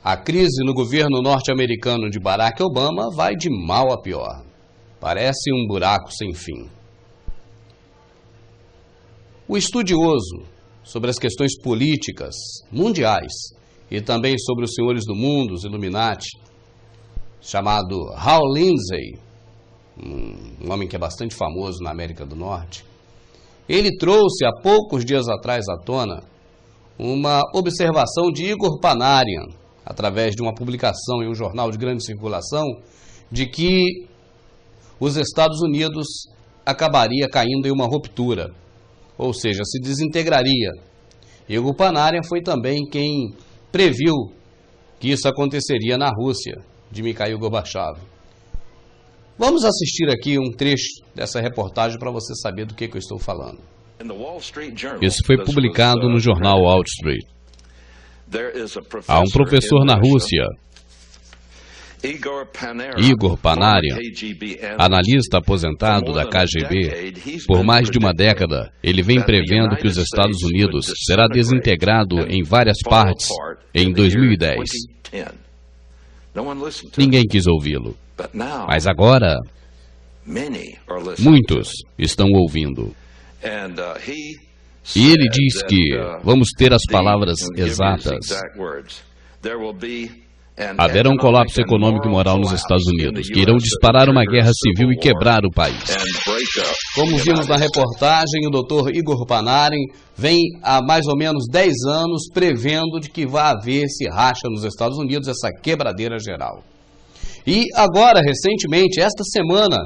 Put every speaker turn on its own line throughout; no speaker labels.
A crise no governo norte-americano de Barack Obama vai de mal a pior. Parece um buraco sem fim. O estudioso sobre as questões políticas mundiais e também sobre os senhores do mundo, os Illuminati, chamado Hal Lindsey, um homem que é bastante famoso na América do Norte, ele trouxe há poucos dias atrás à tona uma observação de Igor Panarian, através de uma publicação em um jornal de grande circulação, de que os Estados Unidos acabaria caindo em uma ruptura, ou seja, se desintegraria. Igor Panarian foi também quem previu que isso aconteceria na Rússia, de Mikhail Gorbachev. Vamos assistir aqui um trecho dessa reportagem para você saber do que eu estou falando.
Isso foi publicado no jornal Wall Street. Há um professor na Rússia, Igor Panarian, analista aposentado da KGB. Por mais de uma década, ele vem prevendo que os Estados Unidos será desintegrado em várias partes em 2010. Ninguém quis ouvi-lo, mas agora muitos estão ouvindo. E ele diz que, vamos ter as palavras exatas, haverá um colapso econômico e moral nos Estados Unidos, que irão disparar uma guerra civil e quebrar o país.
Como vimos na reportagem, o Dr. Igor Panarian vem há mais ou menos 10 anos prevendo de que vai haver esse racha nos Estados Unidos, essa quebradeira geral. E agora, recentemente, esta semana,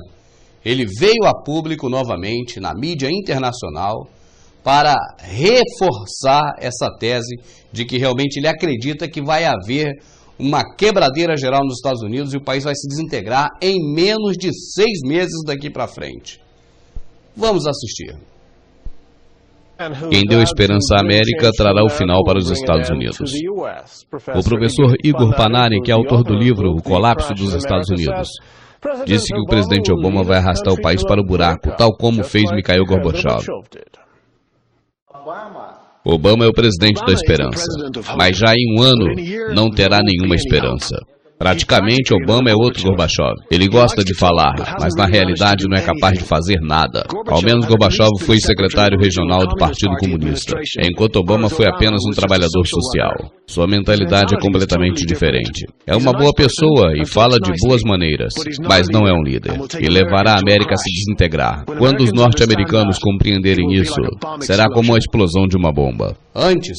ele veio a público novamente na mídia internacional para reforçar essa tese de que realmente ele acredita que vai haver uma quebradeira geral nos Estados Unidos e o país vai se desintegrar em menos de 6 meses daqui para frente. Vamos assistir.
Quem deu esperança à América trará o final para os Estados Unidos. O professor Igor Panarian, que é autor do livro O Colapso dos Estados Unidos, disse que o presidente Obama vai arrastar o país para o buraco, tal como fez Mikhail Gorbachev. Obama é o presidente da esperança, mas já em um ano não terá nenhuma esperança. Praticamente, Obama é outro Gorbachev. Ele gosta de falar, mas na realidade não é capaz de fazer nada. Ao menos Gorbachev foi secretário regional do Partido Comunista, enquanto Obama foi apenas um trabalhador social. Sua mentalidade é completamente diferente. É uma boa pessoa e fala de boas maneiras, mas não é um líder. E levará a América a se desintegrar. Quando os norte-americanos compreenderem isso, será como a explosão de uma bomba.
Antes,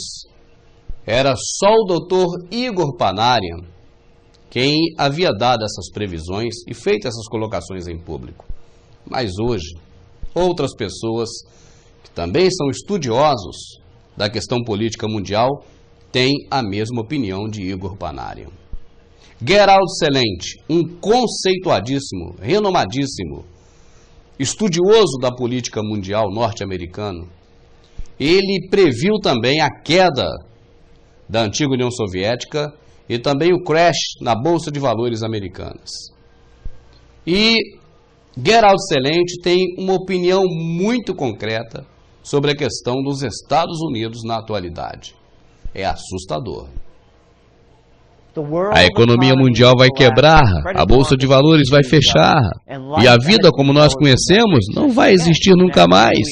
era só o Dr. Igor Panarian quem havia dado essas previsões e feito essas colocações em público. Mas hoje, outras pessoas que também são estudiosos da questão política mundial têm a mesma opinião de Igor Panarian. Gerald Celente, um conceituadíssimo, renomadíssimo estudioso da política mundial norte-americano, ele previu também a queda da antiga União Soviética e também o crash na Bolsa de Valores americanas. E Gerald Celente tem uma opinião muito concreta sobre a questão dos Estados Unidos na atualidade. É assustador.
A economia mundial vai quebrar, a Bolsa de Valores vai fechar, e a vida como nós conhecemos não vai existir nunca mais.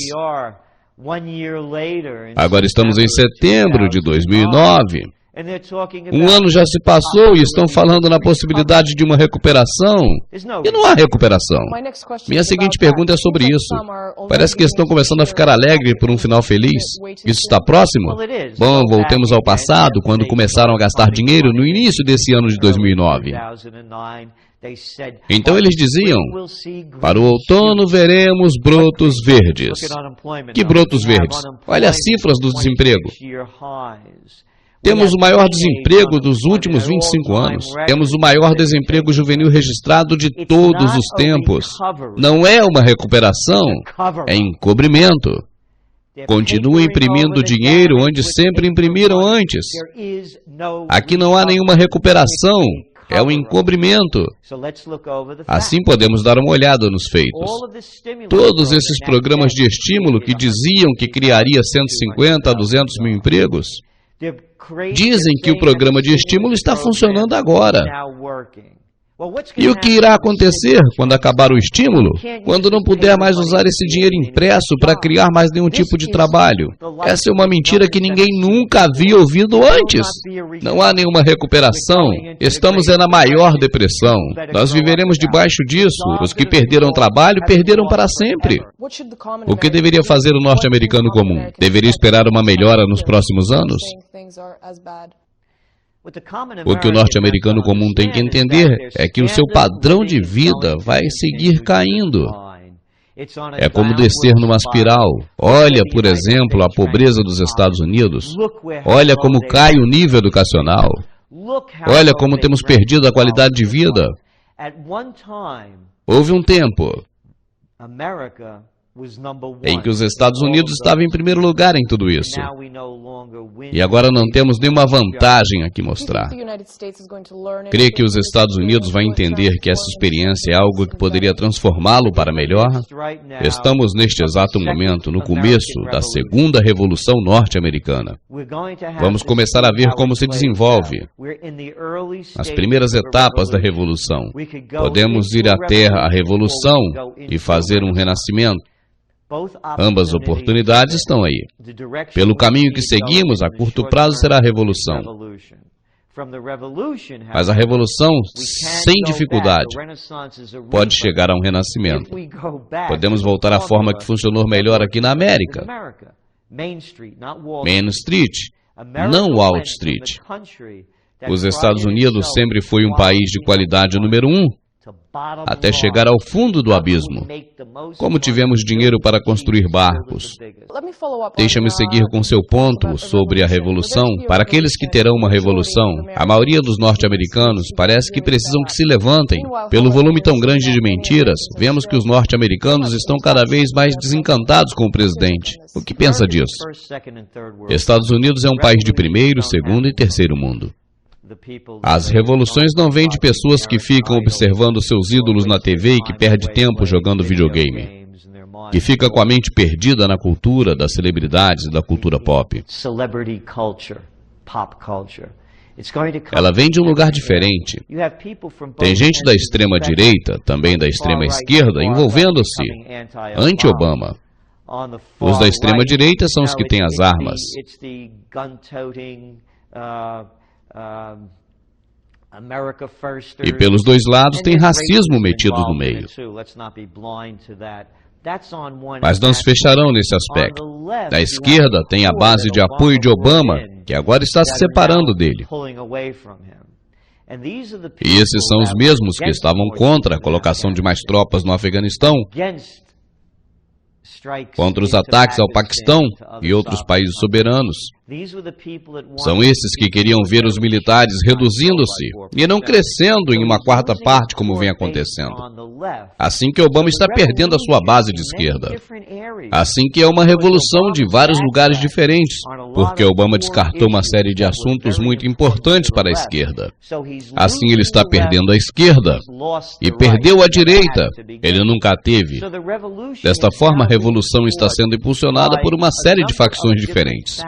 Agora estamos em setembro de 2009. Um ano já se passou e estão falando na possibilidade de uma recuperação. E não há recuperação. Minha seguinte pergunta é sobre isso. Parece que estão começando a ficar alegres por um final feliz. Isso está próximo? Bom, voltemos ao passado, quando começaram a gastar dinheiro no início desse ano de 2009. Então eles diziam, para o outono veremos brotos verdes. Que brotos verdes? Olha as cifras do desemprego. Temos o maior desemprego dos últimos 25 anos. Temos o maior desemprego juvenil registrado de todos os tempos. Não é uma recuperação, é encobrimento. Continuam imprimindo dinheiro onde sempre imprimiram antes. Aqui não há nenhuma recuperação, é um encobrimento. Assim podemos dar uma olhada nos feitos. Todos esses programas de estímulo que diziam que criaria 150 a 200 mil empregos, Dizem que o programa de estímulo está funcionando agora. E o que irá acontecer quando acabar o estímulo? Quando não puder mais usar esse dinheiro impresso para criar mais nenhum tipo de trabalho? Essa é uma mentira que ninguém nunca havia ouvido antes. Não há nenhuma recuperação. Estamos na maior depressão. Nós viveremos debaixo disso. Os que perderam trabalho, perderam para sempre. O que deveria fazer o norte-americano comum? Deveria esperar uma melhora nos próximos anos? O que o norte-americano comum tem que entender é que o seu padrão de vida vai seguir caindo. É como descer numa espiral. Olha, por exemplo, a pobreza dos Estados Unidos. Olha como cai o nível educacional. Olha como temos perdido a qualidade de vida. Houve um tempo em que os Estados Unidos estavam em primeiro lugar em tudo isso. E agora não temos nenhuma vantagem aqui mostrar. Crê que os Estados Unidos vão entender que essa experiência é algo que poderia transformá-lo para melhor? Estamos neste exato momento no começo da segunda revolução norte-americana. Vamos começar a ver como se desenvolve. As primeiras etapas da revolução. Podemos ir até a revolução e fazer um renascimento. Ambas oportunidades estão aí. Pelo caminho que seguimos, a curto prazo será a revolução. Mas a revolução, sem dificuldade, pode chegar a um renascimento. Podemos voltar à forma que funcionou melhor aqui na América. Main Street, não Wall Street. Os Estados Unidos sempre foi um país de qualidade número 1. Até chegar ao fundo do abismo. Como tivemos dinheiro para construir barcos? Deixa-me seguir com seu ponto sobre a revolução. Para aqueles que terão uma revolução, a maioria dos norte-americanos parece que precisam que se levantem. Pelo volume tão grande de mentiras, vemos que os norte-americanos estão cada vez mais desencantados com o presidente. O que pensa disso? Estados Unidos é um país de primeiro, segundo e terceiro mundo. As revoluções não vêm de pessoas que ficam observando seus ídolos na TV e que perdem tempo jogando videogame, que fica com a mente perdida na cultura das celebridades e da cultura pop. Ela vem de um lugar diferente. Tem gente da extrema-direita, também da extrema-esquerda, envolvendo-se anti-Obama. Os da extrema-direita são os que têm as armas. E pelos dois lados tem racismo metido no meio. Mas não se fecharão nesse aspecto. Da esquerda tem a base de apoio de Obama, que agora está se separando dele. E esses são os mesmos que estavam contra a colocação de mais tropas no Afeganistão, contra os ataques ao Paquistão e outros países soberanos. São esses que queriam ver os militares reduzindo-se e não crescendo em uma quarta parte como vem acontecendo. Assim que Obama está perdendo a sua base de esquerda. Assim que é uma revolução de vários lugares diferentes, porque Obama descartou uma série de assuntos muito importantes para a esquerda. Assim ele está perdendo a esquerda e perdeu a direita. Ele nunca a teve. Desta forma, a revolução está sendo impulsionada por uma série de facções diferentes.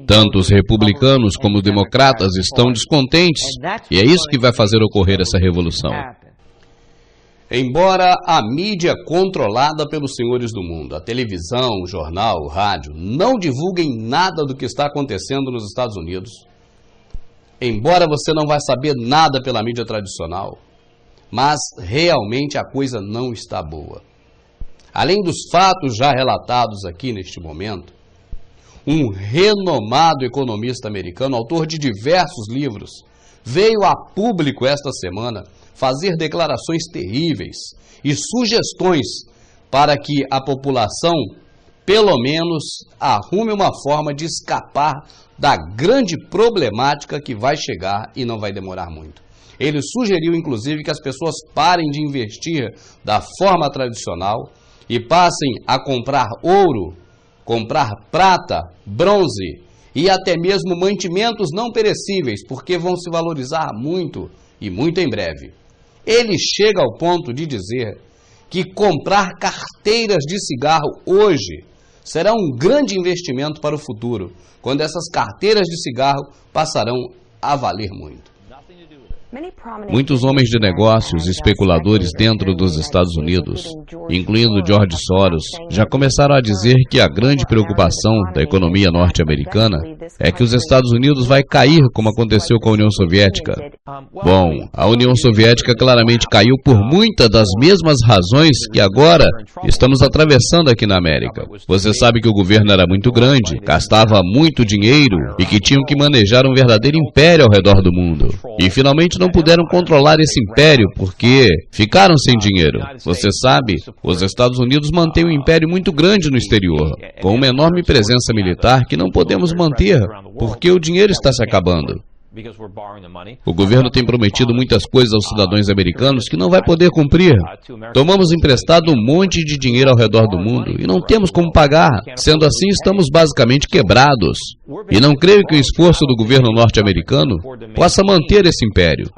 Tanto os republicanos como os democratas estão descontentes, e é isso que vai fazer ocorrer essa revolução.
Embora a mídia controlada pelos senhores do mundo, a televisão, o jornal, o rádio, não divulguem nada do que está acontecendo nos Estados Unidos, embora você não vai saber nada pela mídia tradicional, mas realmente a coisa não está boa. Além dos fatos já relatados aqui neste momento, um renomado economista americano, autor de diversos livros, veio a público esta semana fazer declarações terríveis e sugestões para que a população, pelo menos, arrume uma forma de escapar da grande problemática que vai chegar e não vai demorar muito. Ele sugeriu, inclusive, que as pessoas parem de investir da forma tradicional e passem a comprar ouro, comprar prata, bronze e até mesmo mantimentos não perecíveis, porque vão se valorizar muito e muito em breve. Ele chega ao ponto de dizer que comprar carteiras de cigarro hoje será um grande investimento para o futuro, quando essas carteiras de cigarro passarão a valer muito.
Muitos homens de negócios e especuladores dentro dos Estados Unidos, incluindo George Soros, já começaram a dizer que a grande preocupação da economia norte-americana é que os Estados Unidos vai cair como aconteceu com a União Soviética. Bom, a União Soviética claramente caiu por muitas das mesmas razões que agora estamos atravessando aqui na América. Você sabe que o governo era muito grande, gastava muito dinheiro e que tinham que manejar um verdadeiro império ao redor do mundo. E finalmente não puderam controlar esse império porque ficaram sem dinheiro. Você sabe, os Estados Unidos mantêm um império muito grande no exterior, com uma enorme presença militar que não podemos manter porque o dinheiro está se acabando. O governo tem prometido muitas coisas aos cidadãos americanos que não vai poder cumprir. Tomamos emprestado um monte de dinheiro ao redor do mundo e não temos como pagar. Sendo assim, estamos basicamente quebrados. E não creio que o esforço do governo norte-americano possa manter esse império.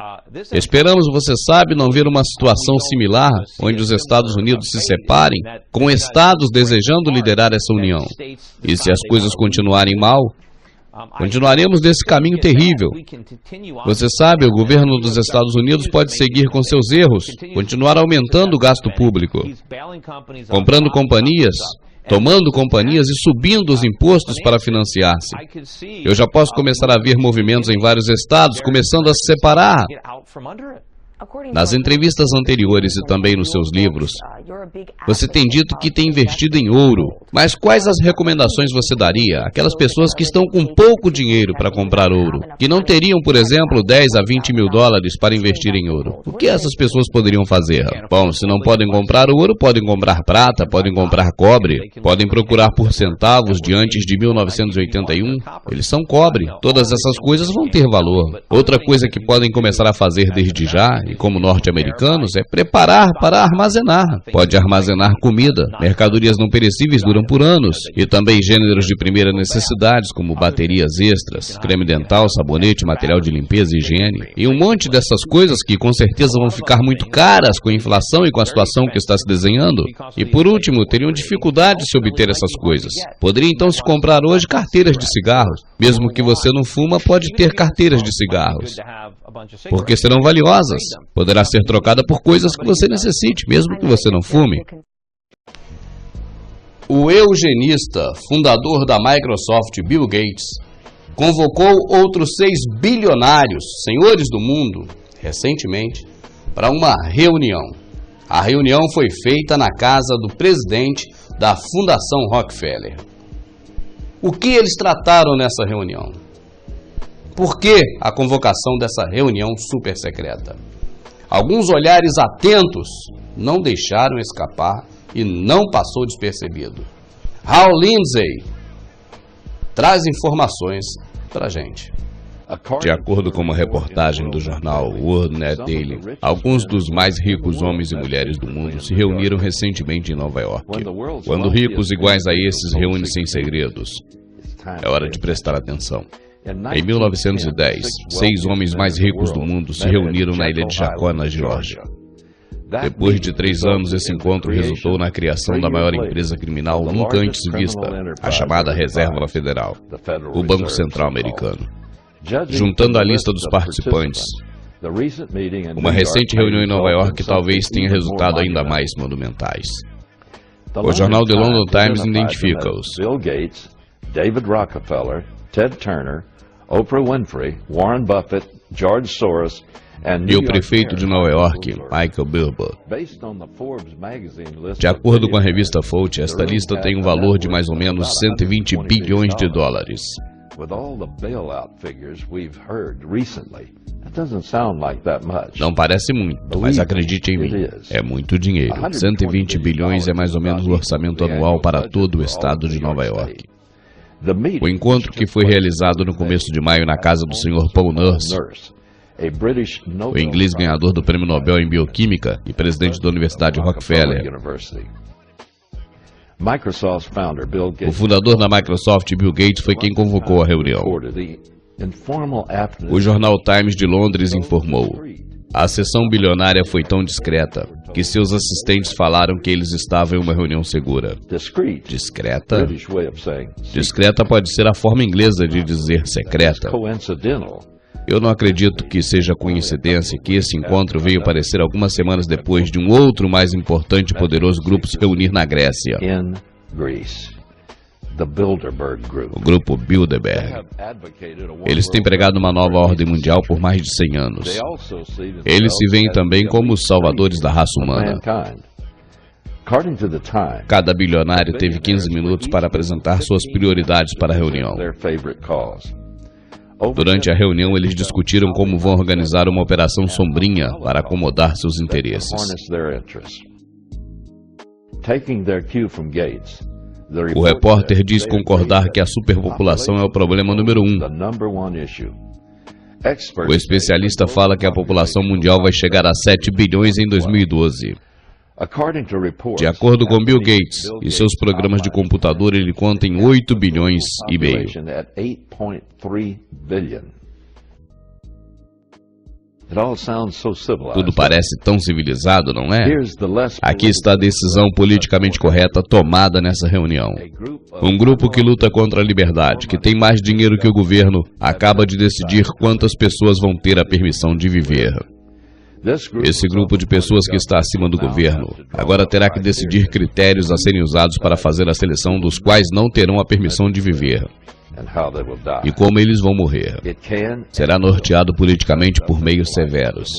Esperamos, você sabe, não ver uma situação similar, onde os Estados Unidos se separem, com estados desejando liderar essa união. E se as coisas continuarem mal, continuaremos nesse caminho terrível. Você sabe, o governo dos Estados Unidos pode seguir com seus erros, continuar aumentando o gasto público, comprando companhias, tomando companhias e subindo os impostos para financiar-se. Eu já posso começar a ver movimentos em vários estados começando a se separar. Nas entrevistas anteriores e também nos seus livros, você tem dito que tem investido em ouro. Mas quais as recomendações você daria àquelas pessoas que estão com pouco dinheiro para comprar ouro, que não teriam, por exemplo, 10 a 20 mil dólares para investir em ouro? O que essas pessoas poderiam fazer? Bom, se não podem comprar ouro, podem comprar prata, podem comprar cobre, podem procurar por centavos de antes de 1981. Eles são cobre. Todas essas coisas vão ter valor. Outra coisa que podem começar a fazer desde já, e como norte-americanos, é preparar para armazenar. Pode armazenar comida, mercadorias não perecíveis duram por anos, e também gêneros de primeira necessidade, como baterias extras, creme dental, sabonete, material de limpeza e higiene, e um monte dessas coisas que com certeza vão ficar muito caras com a inflação e com a situação que está se desenhando. E por último, teriam dificuldade de se obter essas coisas. Poderia então se comprar hoje carteiras de cigarros. Mesmo que você não fuma, pode ter carteiras de cigarros, porque serão valiosas. Poderá ser trocada por coisas que você necessite, mesmo que você não fume.
O eugenista, fundador da Microsoft, Bill Gates, convocou outros 6 bilionários, senhores do mundo, recentemente, para uma reunião. A reunião foi feita na casa do presidente da Fundação Rockefeller. O que eles trataram nessa reunião? Por que a convocação dessa reunião super secreta? Alguns olhares atentos não deixaram escapar e não passou despercebido. Hal Lindsey traz informações para a gente.
De acordo com uma reportagem do jornal World Net Daily, alguns dos mais ricos homens e mulheres do mundo se reuniram recentemente em Nova York. Quando ricos iguais a esses reúnem-se em segredos, é hora de prestar atenção. Em 1910, 6 homens mais ricos do mundo se reuniram na ilha de Jacó, na Geórgia. Depois de 3 anos, esse encontro resultou na criação da maior empresa criminal nunca antes vista, a chamada Reserva Federal, o Banco Central Americano. Juntando a lista dos participantes, uma recente reunião em Nova York talvez tenha resultado ainda mais monumentais. O jornal The London Times identifica-os:
Bill Gates, David Rockefeller, Ted Turner, Oprah Winfrey, Warren Buffett, George Soros
e o prefeito de Nova York, Michael Bilber. De acordo com a revista Forbes, esta lista tem um valor de mais ou menos 120 bilhões de dólares. Não parece muito, mas acredite em mim, é muito dinheiro. 120 bilhões é mais ou menos o orçamento anual para todo o estado de Nova York. O encontro, que foi realizado no começo de maio na casa do Sr. Paul Nurse, o inglês ganhador do Prêmio Nobel em Bioquímica e presidente da Universidade Rockefeller. O fundador da Microsoft, Bill Gates, foi quem convocou a reunião. O jornal Times de Londres informou: A sessão bilionária foi tão discreta que seus assistentes falaram que eles estavam em uma reunião segura. Discreta? Discreta pode ser a forma inglesa de dizer secreta. Eu não acredito que seja coincidência que esse encontro veio aparecer algumas semanas depois de um outro mais importante e poderoso grupo se reunir na Grécia. O grupo Bilderberg. Eles têm pregado uma nova ordem mundial por mais de 100 anos. Eles se veem também como os salvadores da raça humana. Cada bilionário teve 15 minutos para apresentar suas prioridades para a reunião. Durante a reunião, eles discutiram como vão organizar uma operação sombrinha para acomodar seus interesses. O repórter diz concordar que a superpopulação é o problema número 1. O especialista fala que a população mundial vai chegar a 7 bilhões em 2012. De acordo com Bill Gates e seus programas de computador, ele conta em 8 bilhões e meio. Tudo parece tão civilizado, não é? Aqui está a decisão politicamente correta tomada nessa reunião. Um grupo que luta contra a liberdade, que tem mais dinheiro que o governo, acaba de decidir quantas pessoas vão ter a permissão de viver. Esse grupo de pessoas que está acima do governo agora terá que decidir critérios a serem usados para fazer a seleção dos quais não terão a permissão de viver e como eles vão morrer. Será norteado politicamente por meios severos.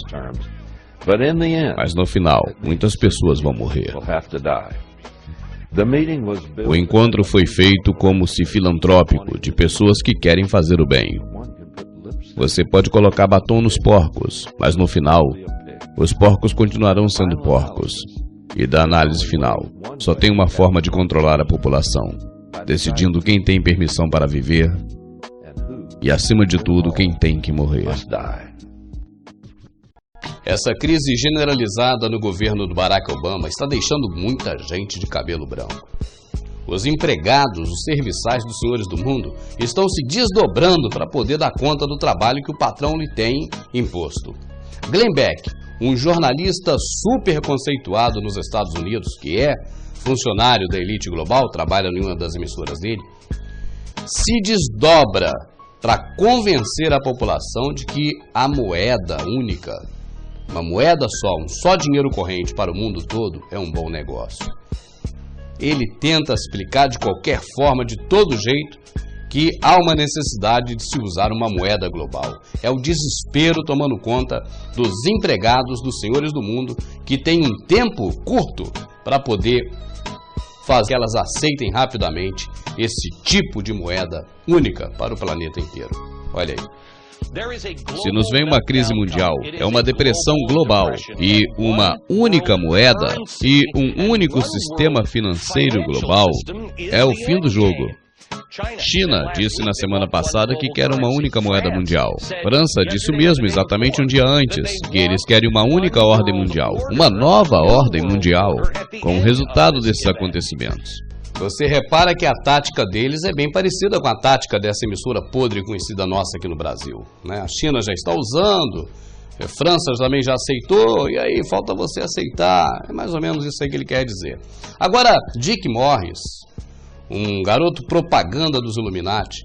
Mas no final, muitas pessoas vão morrer. O encontro foi feito como se filantrópico, de pessoas que querem fazer o bem. Você pode colocar batom nos porcos, mas no final, os porcos continuarão sendo porcos. E da análise final, só tem uma forma de controlar a população, decidindo quem tem permissão para viver e, acima de tudo, quem tem que morrer.
Essa crise generalizada no governo do Barack Obama está deixando muita gente de cabelo branco. Os empregados, os serviçais dos senhores do mundo estão se desdobrando para poder dar conta do trabalho que o patrão lhe tem imposto. Glenn Beck, um jornalista super conceituado nos Estados Unidos, que é funcionário da elite global, trabalha em uma das emissoras dele, se desdobra para convencer a população de que a moeda única, uma moeda só, um só dinheiro corrente para o mundo todo, é um bom negócio. Ele tenta explicar de qualquer forma, de todo jeito, que há uma necessidade de se usar uma moeda global. É o desespero tomando conta dos empregados, dos senhores do mundo, que têm um tempo curto para poder fazer que elas aceitem rapidamente esse tipo de moeda única para o planeta inteiro. Olha aí.
Se nos vem uma crise mundial, é uma depressão global, e uma única moeda e um único sistema financeiro global é o fim do jogo. China disse na semana passada que quer uma única moeda mundial. França disse o mesmo exatamente um dia antes, que eles querem uma única ordem mundial, uma nova ordem mundial, como resultado desses acontecimentos.
Você repara que a tática deles é bem parecida com a tática dessa emissora podre conhecida nossa aqui no Brasil, né? A China já está usando, a França também já aceitou, e aí falta você aceitar. É mais ou menos isso aí que ele quer dizer. Agora, Dick Morris, um garoto propaganda dos Illuminati,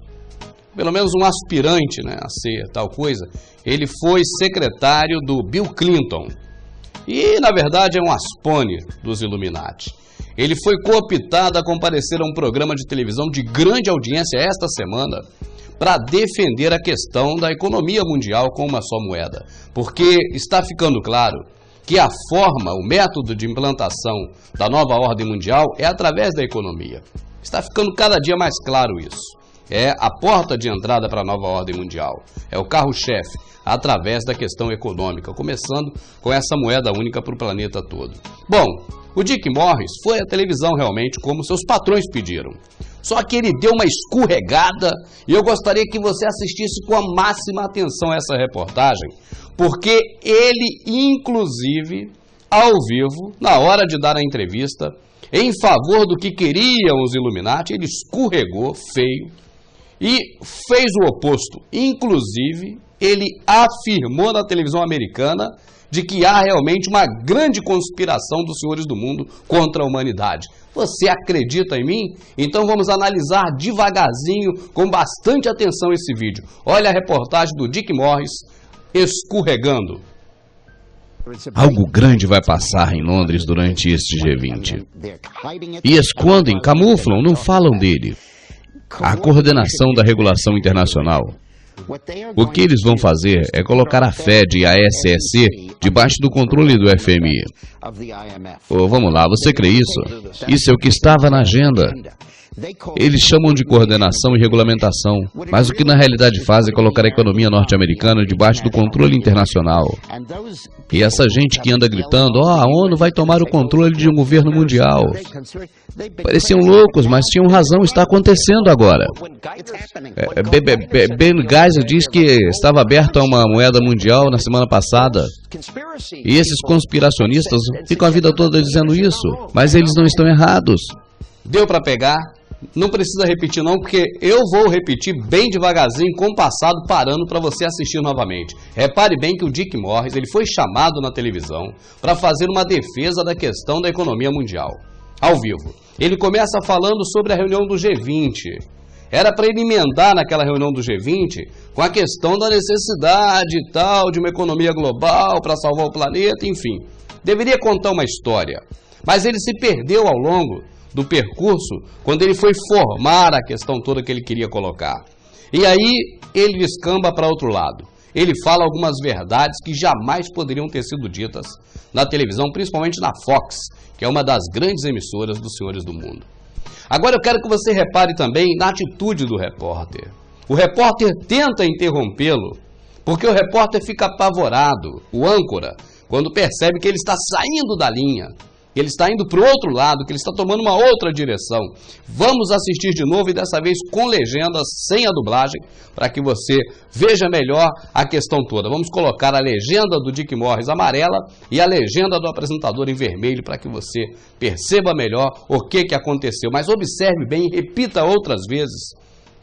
pelo menos um aspirante, né, a ser tal coisa, ele foi secretário do Bill Clinton e, na verdade, é um aspone dos Illuminati. Ele foi cooptado a comparecer a um programa de televisão de grande audiência esta semana para defender a questão da economia mundial com uma só moeda, porque está ficando claro que a forma, o método de implantação da nova ordem mundial é através da economia. Está ficando cada dia mais claro isso. É a porta de entrada para a nova ordem mundial. É o carro-chefe, através da questão econômica, começando com essa moeda única para o planeta todo. Bom, o Dick Morris foi à televisão realmente como seus patrões pediram. Só que ele deu uma escorregada e eu gostaria que você assistisse com a máxima atenção a essa reportagem, porque ele, inclusive, ao vivo, na hora de dar a entrevista, em favor do que queriam os Illuminati, ele escorregou feio e fez o oposto. Inclusive, ele afirmou na televisão americana de que há realmente uma grande conspiração dos senhores do mundo contra a humanidade. Você acredita em mim? Então vamos analisar devagarzinho, com bastante atenção esse vídeo. Olha a reportagem do Dick Morris escorregando.
Algo grande vai passar em Londres durante este G20. E escondem, camuflam, não falam dele. A coordenação da regulação internacional. O que eles vão fazer é colocar a Fed e a SEC debaixo do controle do FMI. Oh, vamos lá, você crê isso? Isso é o que estava na agenda. Eles chamam de coordenação e regulamentação, mas o que na realidade faz é colocar a economia norte-americana debaixo do controle internacional. E essa gente que anda gritando, a ONU vai tomar o controle de um governo mundial. Pareciam loucos, mas tinham razão, está acontecendo agora. Ben Geiser diz que estava aberto a uma moeda mundial na semana passada. E esses conspiracionistas ficam a vida toda dizendo isso, mas eles não estão errados.
Deu para pegar? Não precisa repetir não, porque eu vou repetir bem devagarzinho, compassado, parando para você assistir novamente. Repare bem que o Dick Morris ele foi chamado na televisão para fazer uma defesa da questão da economia mundial, ao vivo. Ele começa falando sobre a reunião do G20. Era para ele emendar naquela reunião do G20 com a questão da necessidade e tal, de uma economia global para salvar o planeta, enfim. Deveria contar uma história, mas ele se perdeu ao longo do percurso, quando ele foi formar a questão toda que ele queria colocar. E aí ele descamba para outro lado. Ele fala algumas verdades que jamais poderiam ter sido ditas na televisão, principalmente na Fox, que é uma das grandes emissoras dos senhores do mundo. Agora eu quero que você repare também na atitude do repórter. O repórter tenta interrompê-lo, porque o repórter fica apavorado, o âncora, quando percebe que ele está saindo da linha, que ele está indo para o outro lado, que ele está tomando uma outra direção. Vamos assistir de novo e dessa vez com legendas, sem a dublagem, para que você veja melhor a questão toda. Vamos colocar a legenda do Dick Morris amarela e a legenda do apresentador em vermelho, para que você perceba melhor o que aconteceu. Mas observe bem e repita outras vezes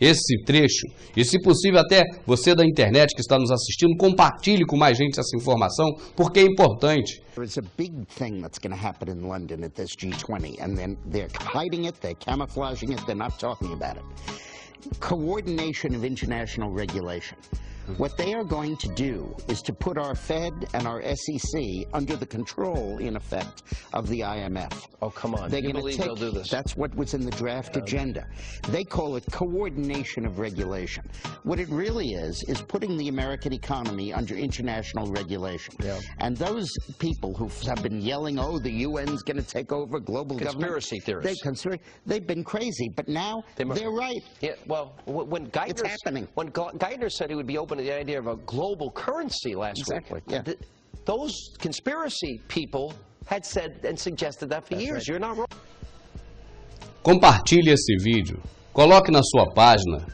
esse trecho, e se possível até você da internet que está nos assistindo, compartilhe com mais gente essa informação, porque é importante.
There's a big thing that's going to happen in London at this G20, and then they're hiding it, they're camouflaging it, they're not talking about it. Coordination of international regulation. What they are going to do is to put our Fed and our SEC under the control, in effect, of the IMF.
Oh, come on.
They're
You
going
believe
to
they'll do this?
That's what was in the draft agenda. They call it coordination of regulation. What it really is putting the American economy under international regulation.
Yeah.
And those people who have been yelling, oh, the UN's going to take over global
Conspiracy
government.
theorists.
They've been crazy, but now they're right.
Yeah, well, when
It's happening.
When Geithner said he would be open to the idea of a global currency last
Exactly,
week,
yeah.
those conspiracy people had said and suggested that for years.
right.
You're not wrong.
Compartilhe esse vídeo, coloque na sua página,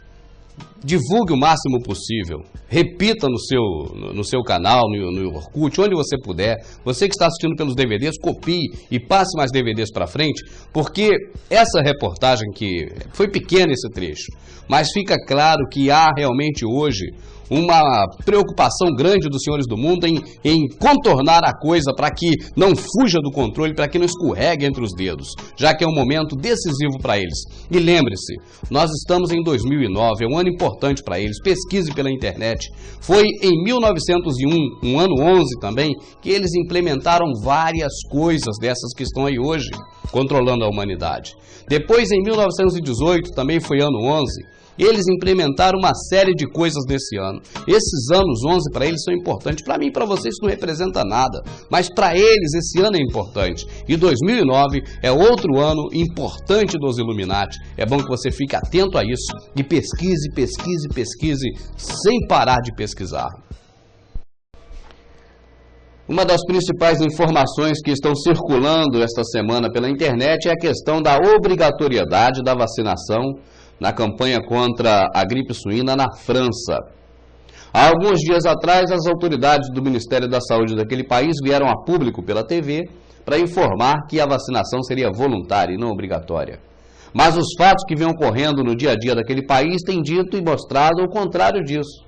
divulgue o máximo possível, repita no seu canal, no Orkut, onde você puder. Você que está assistindo pelos DVDs, copie e passe mais DVDs para frente, porque essa reportagem, que foi pequena esse trecho, mas fica claro que há realmente hoje uma preocupação grande dos senhores do mundo em contornar a coisa para que não fuja do controle, para que não escorregue entre os dedos, já que é um momento decisivo para eles. E lembre-se, nós estamos em 2009, é um ano importante para eles, pesquise pela internet. Foi em 1901, um ano 11 também, que eles implementaram várias coisas dessas que estão aí hoje, controlando a humanidade. Depois, em 1918, também foi ano 11, eles implementaram uma série de coisas desse ano. Esses anos 11 para eles são importantes. Para mim e para vocês isso não representa nada, mas para eles esse ano é importante. E 2009 é outro ano importante dos Illuminati. É bom que você fique atento a isso e pesquise, pesquise, pesquise, sem parar de pesquisar. Uma das principais informações que estão circulando esta semana pela internet é a questão da obrigatoriedade da vacinação na campanha contra a gripe suína na França. Há alguns dias atrás, as autoridades do Ministério da Saúde daquele país vieram a público pela TV para informar que a vacinação seria voluntária e não obrigatória. Mas os fatos que vêm ocorrendo no dia a dia daquele país têm dito e mostrado o contrário disso.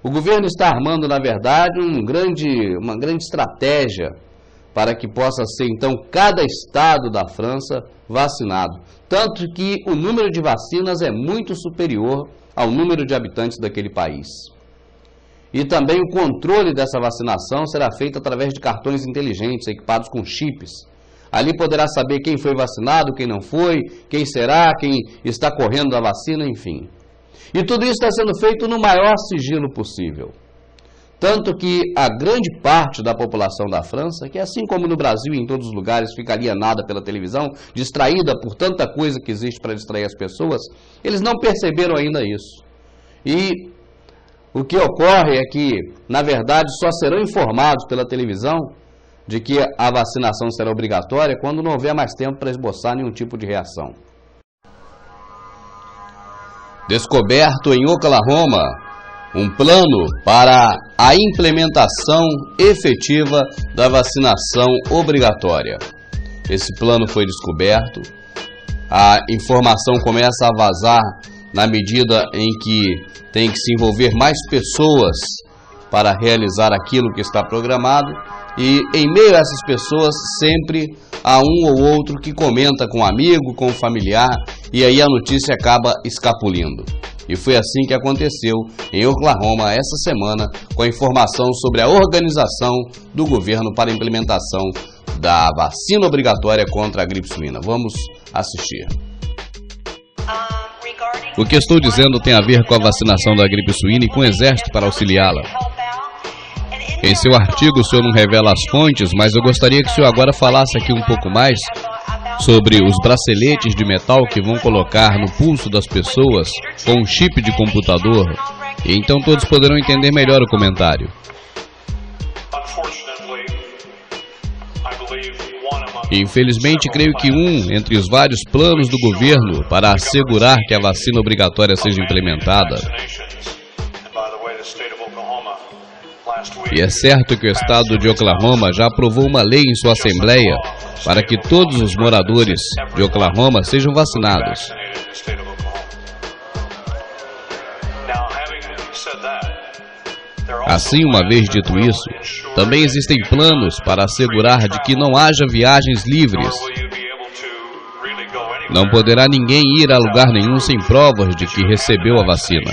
O governo está armando, na verdade, uma grande estratégia para que possa ser, então, cada estado da França vacinado. Tanto que o número de vacinas é muito superior ao número de habitantes daquele país. E também o controle dessa vacinação será feito através de cartões inteligentes equipados com chips. Ali poderá saber quem foi vacinado, quem não foi, quem será, quem está correndo da vacina, enfim. E tudo isso está sendo feito no maior sigilo possível. Tanto que a grande parte da população da França, que assim como no Brasil e em todos os lugares fica alienada pela televisão, distraída por tanta coisa que existe para distrair as pessoas, eles não perceberam ainda isso. E o que ocorre é que, na verdade, só serão informados pela televisão de que a vacinação será obrigatória quando não houver mais tempo para esboçar nenhum tipo de reação. Descoberto em Oklahoma um plano para a implementação efetiva da vacinação obrigatória. Esse plano foi descoberto, a informação começa a vazar na medida em que tem que se envolver mais pessoas para realizar aquilo que está programado, e em meio a essas pessoas sempre há um ou outro que comenta com um amigo, com um familiar, e aí a notícia acaba escapulindo. E foi assim que aconteceu em Oklahoma essa semana, com a informação sobre a organização do governo para a implementação da vacina obrigatória contra a gripe suína. Vamos assistir.
O que estou dizendo tem a ver com a vacinação da gripe suína e com o exército para auxiliá-la. Em seu artigo, o senhor não revela as fontes, mas eu gostaria que o senhor agora falasse aqui um pouco mais sobre os braceletes de metal que vão colocar no pulso das pessoas com um chip de computador, e então todos poderão entender melhor o comentário. Infelizmente, creio que entre os vários planos do governo para assegurar que a vacina obrigatória seja implementada, e é certo que o estado de Oklahoma já aprovou uma lei em sua assembleia para que todos os moradores de Oklahoma sejam vacinados. Assim, uma vez dito isso, também existem planos para assegurar de que não haja viagens livres. Não poderá ninguém ir a lugar nenhum sem provas de que recebeu a vacina,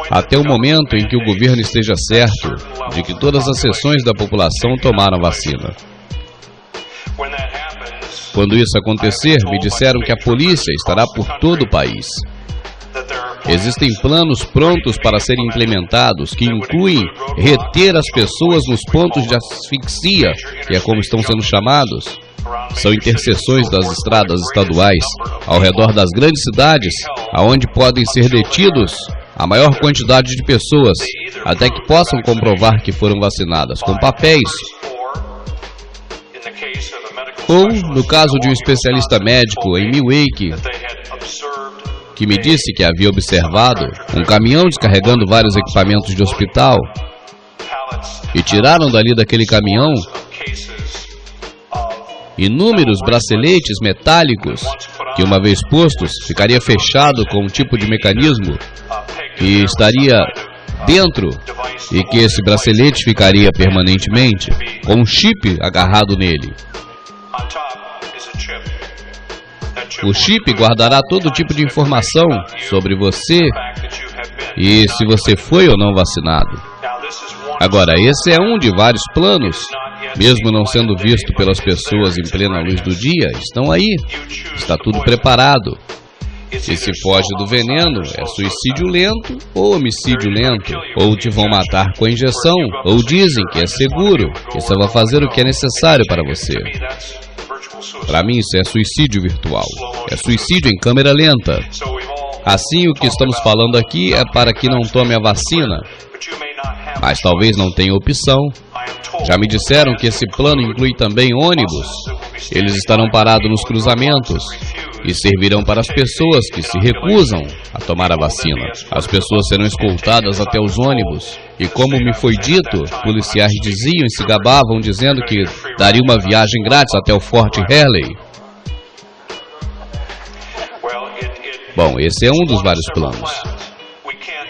até o momento em que o governo esteja certo de que todas as seções da população tomaram a vacina. Quando isso acontecer, me disseram que a polícia estará por todo o país. Existem planos prontos para serem implementados que incluem reter as pessoas nos pontos de asfixia, que é como estão sendo chamados. São interseções das estradas estaduais ao redor das grandes cidades, aonde podem ser detidos a maior quantidade de pessoas, até que possam comprovar que foram vacinadas com papéis. Ou, no caso de um especialista médico em Milwaukee, que me disse que havia observado um caminhão descarregando vários equipamentos de hospital, e tiraram dali daquele caminhão inúmeros braceletes metálicos que, uma vez postos, ficaria fechado com um tipo de mecanismo que estaria dentro e que esse bracelete ficaria permanentemente com um chip agarrado nele. O chip guardará todo tipo de informação sobre você e se você foi ou não vacinado. Agora, esse é um de vários planos, mesmo não sendo visto pelas pessoas em plena luz do dia, estão aí, está tudo preparado. E se foge do veneno, é suicídio lento ou homicídio lento, ou te vão matar com a injeção, ou dizem que é seguro, que só vai fazer o que é necessário para você. Para mim isso é suicídio virtual, é suicídio em câmera lenta. Assim, o que estamos falando aqui é para que não tome a vacina, mas talvez não tenha opção. Já me disseram que esse plano inclui também ônibus. Eles estarão parados nos cruzamentos e servirão para as pessoas que se recusam a tomar a vacina. As pessoas serão escoltadas até os ônibus. E como me foi dito, policiais diziam e se gabavam dizendo que daria uma viagem grátis até o Forte Hurley. Bom, esse é um dos vários planos.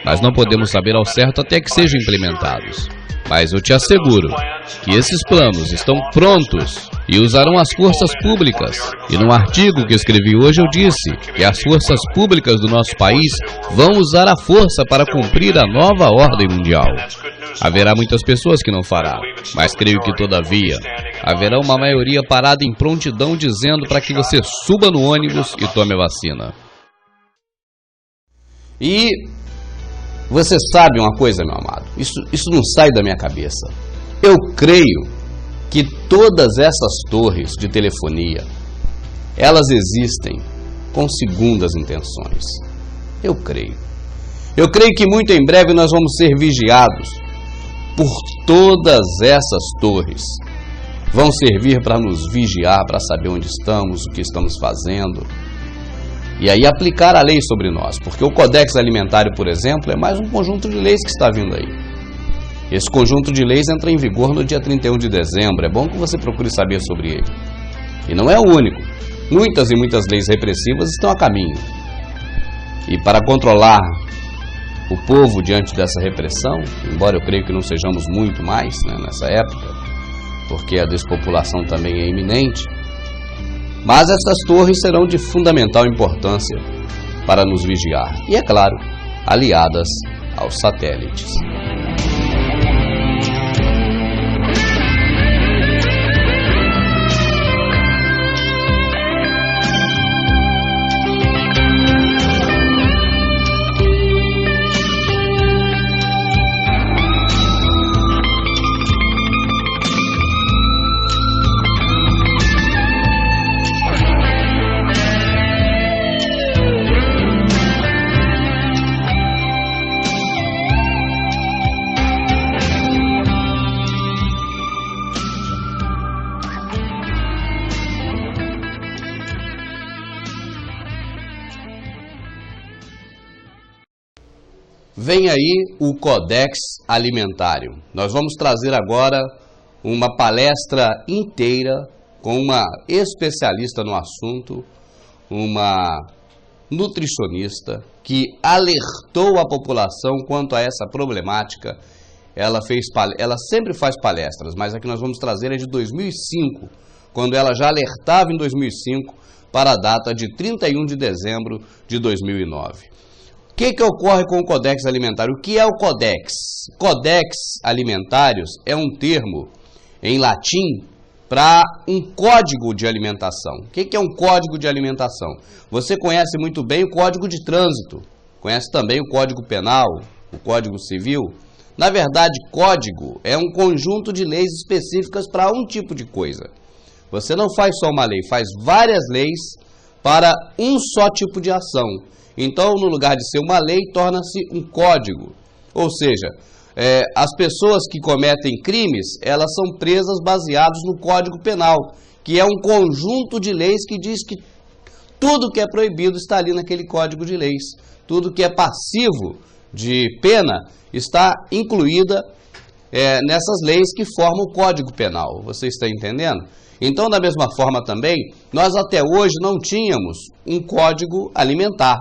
Nós não podemos saber ao certo até que sejam implementados. Mas eu te asseguro que esses planos estão prontos e usarão as forças públicas. E num artigo que escrevi hoje eu disse que as forças públicas do nosso país vão usar a força para cumprir a nova ordem mundial. Haverá muitas pessoas que não farão, mas creio que todavia haverá uma maioria parada em prontidão dizendo para que você suba no ônibus e tome a vacina.
E você sabe uma coisa, meu amado, isso não sai da minha cabeça. Eu creio que todas essas torres de telefonia, elas existem com segundas intenções. Eu creio. Eu creio que muito em breve nós vamos ser vigiados por todas essas torres. Vão servir para nos vigiar, para saber onde estamos, o que estamos fazendo. E aí aplicar a lei sobre nós, porque o Codex Alimentário, por exemplo, é mais um conjunto de leis que está vindo aí. Esse conjunto de leis entra em vigor no dia 31 de dezembro, é bom que você procure saber sobre ele. E não é o único, muitas e muitas leis repressivas estão a caminho. E para controlar o povo diante dessa repressão, embora eu creio que não sejamos muito mais, né, nessa época, porque a despopulação também é iminente, mas essas torres serão de fundamental importância para nos vigiar. E, é claro, aliadas aos satélites. Vem aí o Codex Alimentário. Nós vamos trazer agora uma palestra inteira com uma especialista no assunto, uma nutricionista que alertou a população quanto a essa problemática. Ela sempre faz palestras, mas a que nós vamos trazer é de 2005, quando ela já alertava em 2005 para a data de 31 de dezembro de 2009. O que ocorre com o Codex Alimentário? O que é o Codex? Codex Alimentários é um termo em latim para um código de alimentação. O que é um código de alimentação? Você conhece muito bem o Código de Trânsito, conhece também o Código Penal, o Código Civil. Na verdade, código é um conjunto de leis específicas para um tipo de coisa. Você não faz só uma lei, faz várias leis para um só tipo de ação. Então, no lugar de ser uma lei, torna-se um código. Ou seja, as pessoas que cometem crimes, elas são presas baseadas no Código Penal, que é um conjunto de leis que diz que tudo que é proibido está ali naquele Código de Leis. Tudo que é passivo de pena está incluída nessas leis que formam o Código Penal. Você está entendendo? Então, da mesma forma também, nós até hoje não tínhamos um Código Alimentar,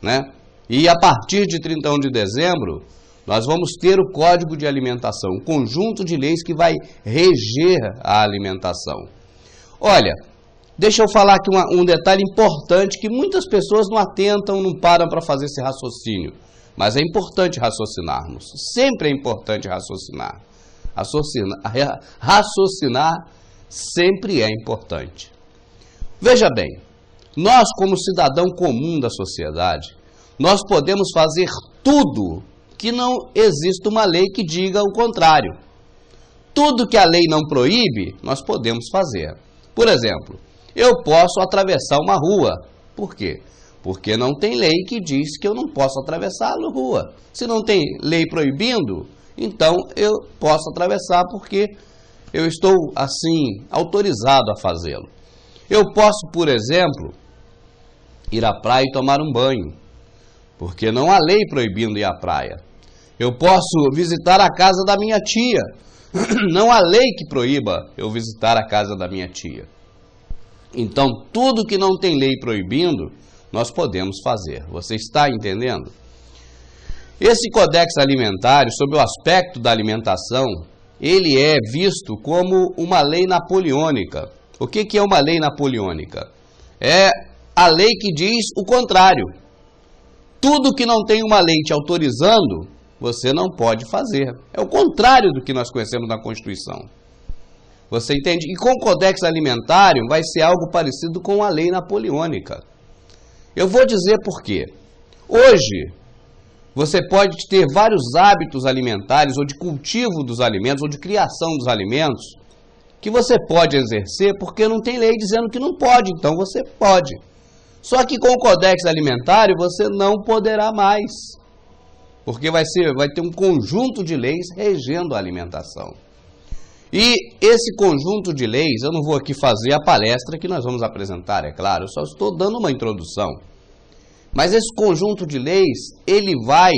né? E a partir de 31 de dezembro, nós vamos ter o Código de Alimentação, um conjunto de leis que vai reger a alimentação. Olha, deixa eu falar aqui um detalhe importante que muitas pessoas não atentam, não param para fazer esse raciocínio. Mas é importante raciocinarmos, sempre é importante raciocinar. Raciocinar sempre é importante. Veja bem, nós como cidadão comum da sociedade, nós podemos fazer tudo que não exista uma lei que diga o contrário. Tudo que a lei não proíbe, nós podemos fazer. Por exemplo, eu posso atravessar uma rua. Por quê? Porque não tem lei que diz que eu não posso atravessar a rua. Se não tem lei proibindo, então eu posso atravessar porque eu estou, assim, autorizado a fazê-lo. Eu posso, por exemplo, ir à praia e tomar um banho, porque não há lei proibindo ir à praia. Eu posso visitar a casa da minha tia. Não há lei que proíba eu visitar a casa da minha tia. Então, tudo que não tem lei proibindo, nós podemos fazer. Você está entendendo? Esse Codex Alimentar, sob o aspecto da alimentação, ele é visto como uma lei napoleônica. O que é uma lei napoleônica? É a lei que diz o contrário. Tudo que não tem uma lei te autorizando, você não pode fazer. É o contrário do que nós conhecemos na Constituição. Você entende? E com o Codex Alimentário vai ser algo parecido com a lei napoleônica. Eu vou dizer por quê. Hoje, você pode ter vários hábitos alimentares, ou de cultivo dos alimentos, ou de criação dos alimentos, que você pode exercer porque não tem lei dizendo que não pode, então você pode. Só que com o Codex Alimentário você não poderá mais, porque vai ter um conjunto de leis regendo a alimentação. E esse conjunto de leis, eu não vou aqui fazer a palestra que nós vamos apresentar, é claro, eu só estou dando uma introdução. Mas esse conjunto de leis, ele vai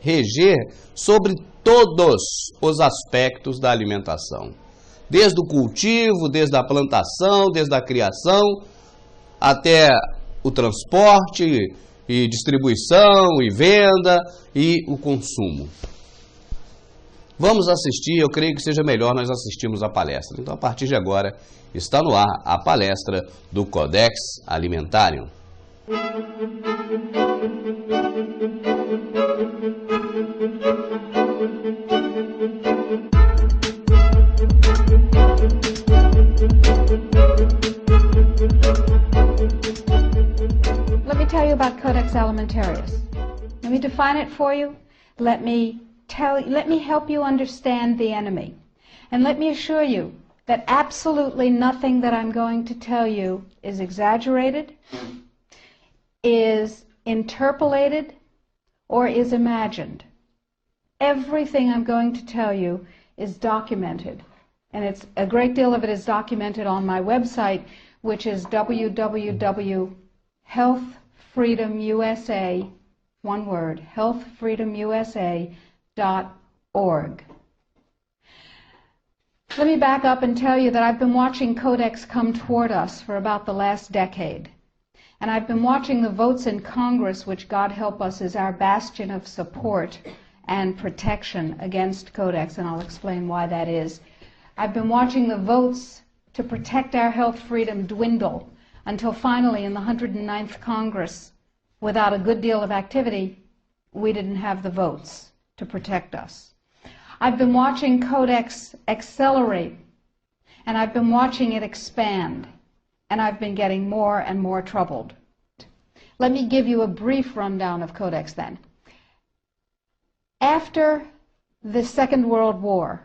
reger sobre todos os aspectos da alimentação. Desde o cultivo, desde a plantação, desde a criação, até o transporte e distribuição e venda e o consumo. Vamos assistir, eu creio que seja melhor nós assistirmos a palestra. Então, a partir de agora, está no ar a palestra do Codex Alimentarium.
Let me tell you about Codex Alimentarius. Let me define it for you. Let me help you understand the enemy. And let me assure you that absolutely nothing that I'm going to tell you is exaggerated, is interpolated, or is imagined. Everything I'm going to tell you is documented. And it's a great deal of it is documented on my website, which is www.healthfreedomusa, one word, healthfreedomusa.org. Let me back up and tell you that I've been watching Codex come toward us for about the last decade. And I've been watching the votes in Congress, which, God help us, is our bastion of support and protection against Codex, and I'll explain why that is. I've been watching the votes to protect our health freedom dwindle until finally in the 109th Congress, without a good deal of activity, we didn't have the votes to protect us. I've been watching Codex accelerate, and I've been watching it expand, and I've been getting more and more troubled. Let me give you a brief rundown of Codex then. After the Second World War,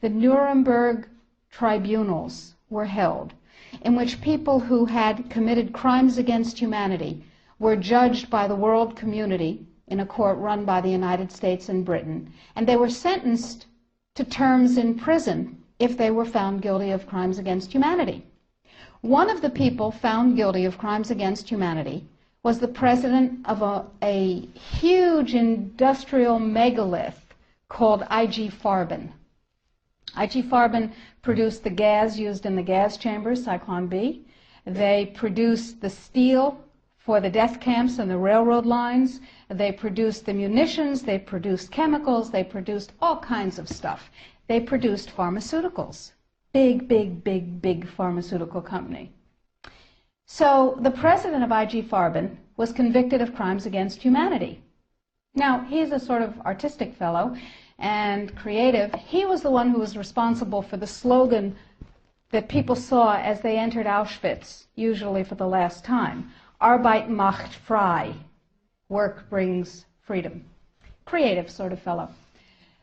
the Nuremberg tribunals were held, in which people who had committed crimes against humanity were judged by the world community in a court run by the United States and Britain, and they were sentenced to terms in prison if they were found guilty of crimes against humanity. One of the people found guilty of crimes against humanity was the president of a huge industrial megalith called I.G. Farben. I.G. Farben produced the gas used in the gas chambers, Zyklon B. They produced the steel for the death camps and the railroad lines. They produced the munitions. They produced chemicals. They produced all kinds of stuff. They produced pharmaceuticals. Big, big, big, big pharmaceutical company. So the president of I.G. Farben was convicted of crimes against humanity. Now, he's a sort of artistic fellow and creative. He was the one who was responsible for the slogan that people saw as they entered Auschwitz, usually for the last time. Arbeit macht frei. Work brings freedom. Creative sort of fellow.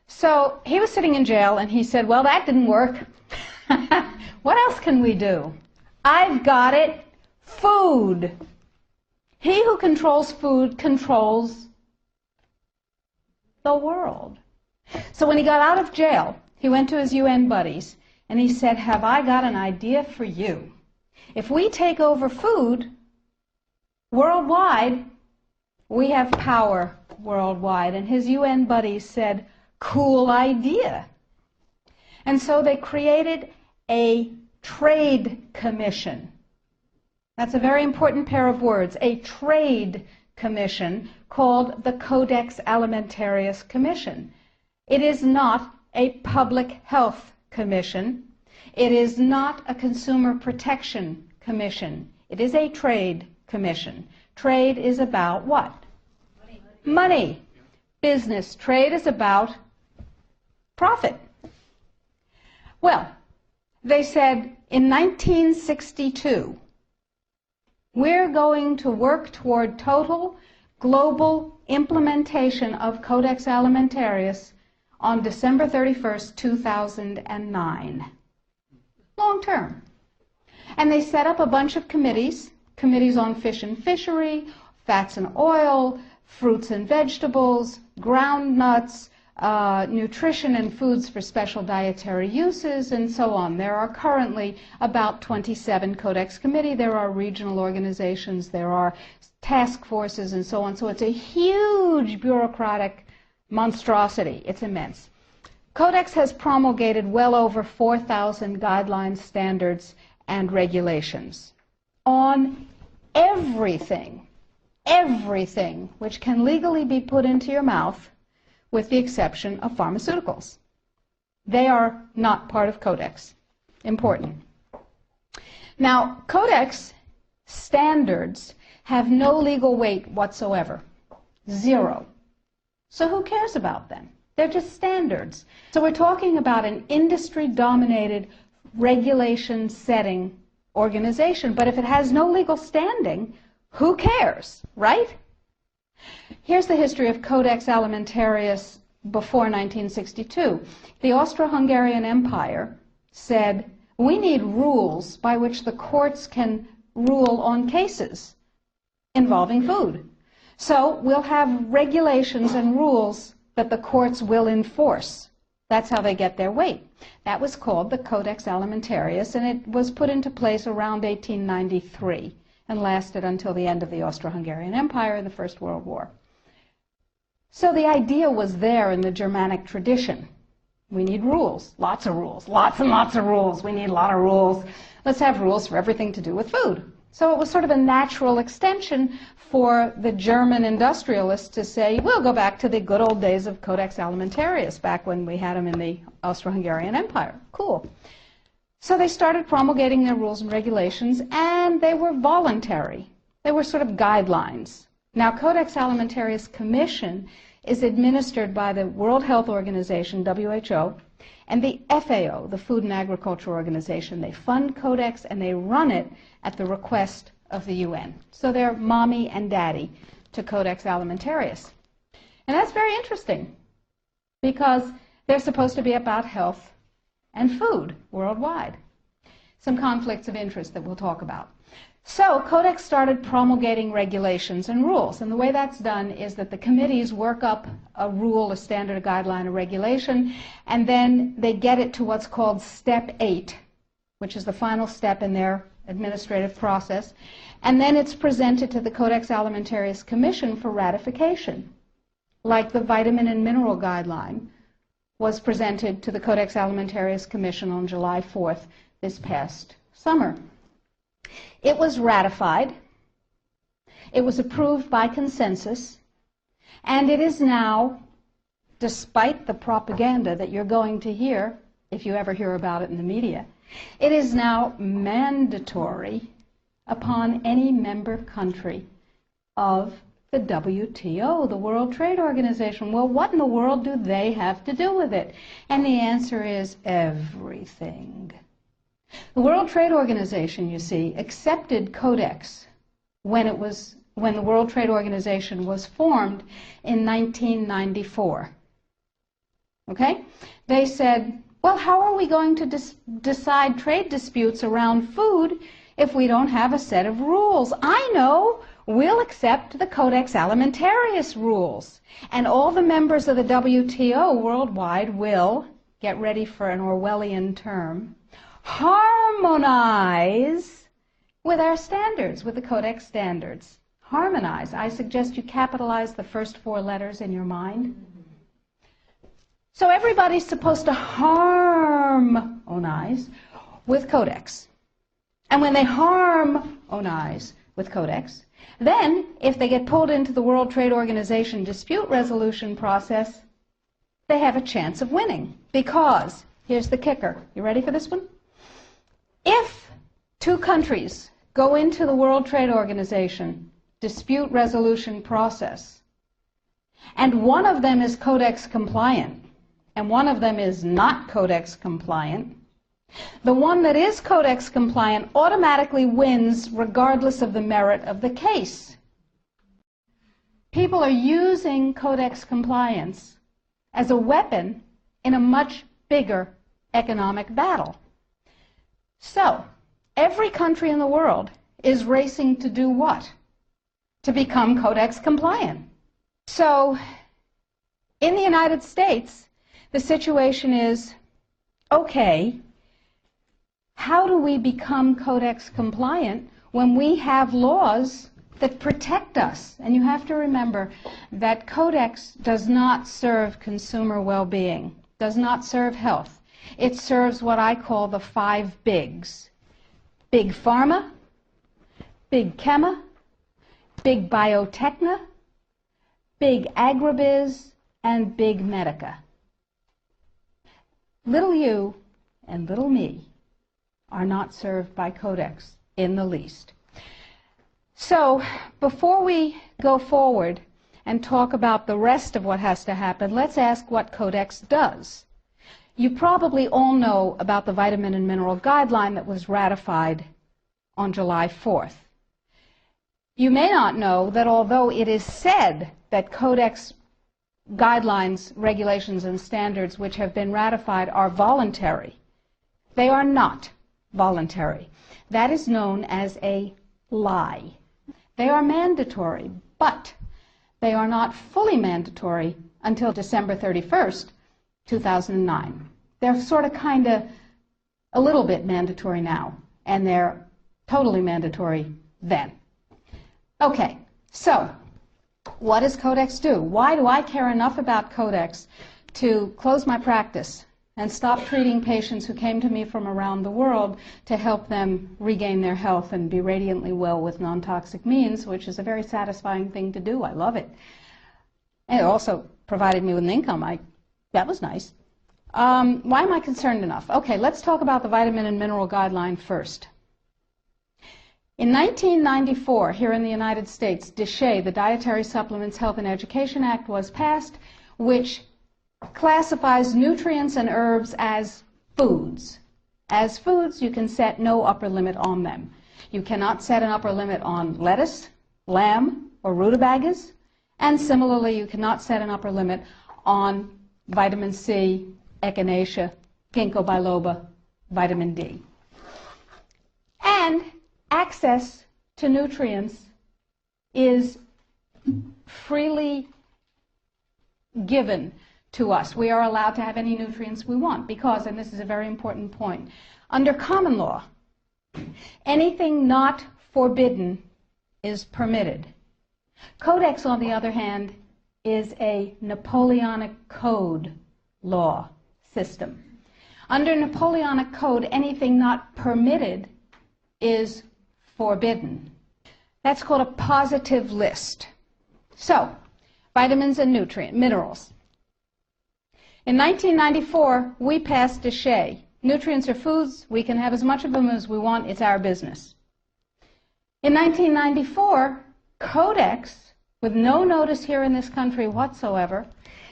So he was sitting in jail and he said, well, that didn't work. What else can we do? I've got it. Food. He who controls food controls the world. So when he got out of jail, he went to his UN buddies and he said, have I got an idea for you? If we take over food worldwide, we have power worldwide. And his UN buddies said, cool idea. And so they created a trade commission. That's a very important pair of words, a trade commission called the Codex Alimentarius Commission. It is not a public health commission. It is not a consumer protection commission. It is a trade commission. Trade is about what? Money. Business. Trade is about profit. Well, they said in 1962, we're going to work toward total global implementation of Codex Alimentarius on December 31st, 2009. Long term. And they set up a bunch of committees, committees on fish and fishery, fats and oil, fruits and vegetables, ground nuts, nutrition and foods for special dietary uses, and so on. There are currently about 27 Codex committee. There are regional organizations. There are task forces and so on. So it's a huge bureaucratic monstrosity. It's immense. Codex has promulgated well over 4,000 guidelines, standards, and regulations on everything, everything which can legally be put into your mouth, with the exception of pharmaceuticals. They are not part of Codex. Important. Now, Codex standards have no legal weight whatsoever. Zero. So who cares about them? They're just standards. So we're talking about an industry-dominated, regulation-setting organization. But if it has no legal standing, who cares, right? Here's the history of Codex Alimentarius before 1962. The Austro-Hungarian Empire said, we need rules by which the courts can rule on cases involving food. So we'll have regulations and rules that the courts will enforce. That's how they get their weight. That was called the Codex Alimentarius, and it was put into place around 1893 and lasted until the end of the Austro-Hungarian Empire in the First World War. So the idea was there in the Germanic tradition. We need rules, lots of rules, lots and lots of rules. We need a lot of rules. Let's have rules for everything to do with food. So it was sort of a natural extension for the German industrialists to say, we'll go back to the good old days of Codex Alimentarius, back when we had them in the Austro-Hungarian Empire. Cool. So they started promulgating their rules and regulations, and they were voluntary. They were sort of guidelines. Now, Codex Alimentarius Commission is administered by the World Health Organization, WHO, and the FAO, the Food and Agriculture Organization. They fund Codex, and they run it at the request of the UN. So they're mommy and daddy to Codex Alimentarius. And that's very interesting, because they're supposed to be about health and food worldwide. Some conflicts of interest that we'll talk about. So Codex started promulgating regulations and rules, and the way that's done is that the committees work up a rule, a standard, a guideline, a regulation, and then they get it to what's called Step 8, which is the final step in their administrative process, and then it's presented to the Codex Alimentarius Commission for ratification, like the vitamin and mineral guideline was presented to the Codex Alimentarius Commission on July 4th this past summer. It was ratified, it was approved by consensus, and it is now, despite the propaganda that you're going to hear, if you ever hear about it in the media, it is now mandatory upon any member country of the WTO, the World Trade Organization. Well, what in the world do they have to do with it? And the answer is everything. The World Trade Organization, you see, accepted Codex when the World Trade Organization was formed in 1994. Okay? They said, well, how are we going to decide trade disputes around food if we don't have a set of rules? I know. We'll accept the Codex Alimentarius rules. And all the members of the WTO worldwide will, get ready for an Orwellian term, harmonize with our standards, with the Codex standards. Harmonize. I suggest you capitalize the first four letters in your mind. So everybody's supposed to harmonize with Codex. And when they harmonize with Codex. Then, if they get pulled into the World Trade Organization dispute resolution process, they have a chance of winning. Because, here's the kicker. You ready for this one? If two countries go into the World Trade Organization dispute resolution process, and one of them is Codex compliant, and one of them is not Codex compliant, the one that is Codex compliant automatically wins regardless of the merit of the case. People are using Codex compliance as a weapon in a much bigger economic battle. So, every country in the world is racing to do what? To become Codex compliant. So, in the United States, the situation is, okay, how do we become Codex compliant when we have laws that protect us? And you have to remember that Codex does not serve consumer well-being, does not serve health. It serves what I call the 5 bigs. Big Pharma, Big Chema, Big Biotechna, Big Agribiz, and Big Medica. Little you and little me are not served by Codex in the least. So, before we go forward and talk about the rest of what has to happen, let's ask what Codex does. You probably all know about the vitamin and mineral guideline that was ratified on July 4th. You may not know that although it is said that Codex guidelines, regulations, and standards which have been ratified are voluntary, they are not voluntary. That is known as a lie. They are mandatory, but they are not fully mandatory until December 31st, 2009. They're sort of kind of a little bit mandatory now, and they're totally mandatory then. Okay, so what does Codex do? Why do I care enough about Codex to close my practice and stop treating patients who came to me from around the world to help them regain their health and be radiantly well with non-toxic means, which is a very satisfying thing to do. I love it. And it also provided me with an income. That was nice. Why am I concerned enough? Okay, let's talk about the vitamin and mineral guideline first. In 1994, here in the United States, DSHEA, the Dietary Supplements, Health and Education Act, was passed, which classifies nutrients and herbs as foods. As foods, you can set no upper limit on them. You cannot set an upper limit on lettuce, lamb, or rutabagas, and similarly, you cannot set an upper limit on vitamin C, echinacea, ginkgo biloba, vitamin D. And access to nutrients is freely given to us. We are allowed to have any nutrients we want because, and this is a very important point, under common law, anything not forbidden is permitted. Codex, on the other hand, is a Napoleonic Code law system. Under Napoleonic Code, anything not permitted is forbidden. That's called a positive list. So, vitamins and minerals. In 1994, we passed DSHEA. Nutrients are foods. We can have as much of them as we want. It's our business. In 1994, Codex, with no notice here in this country whatsoever,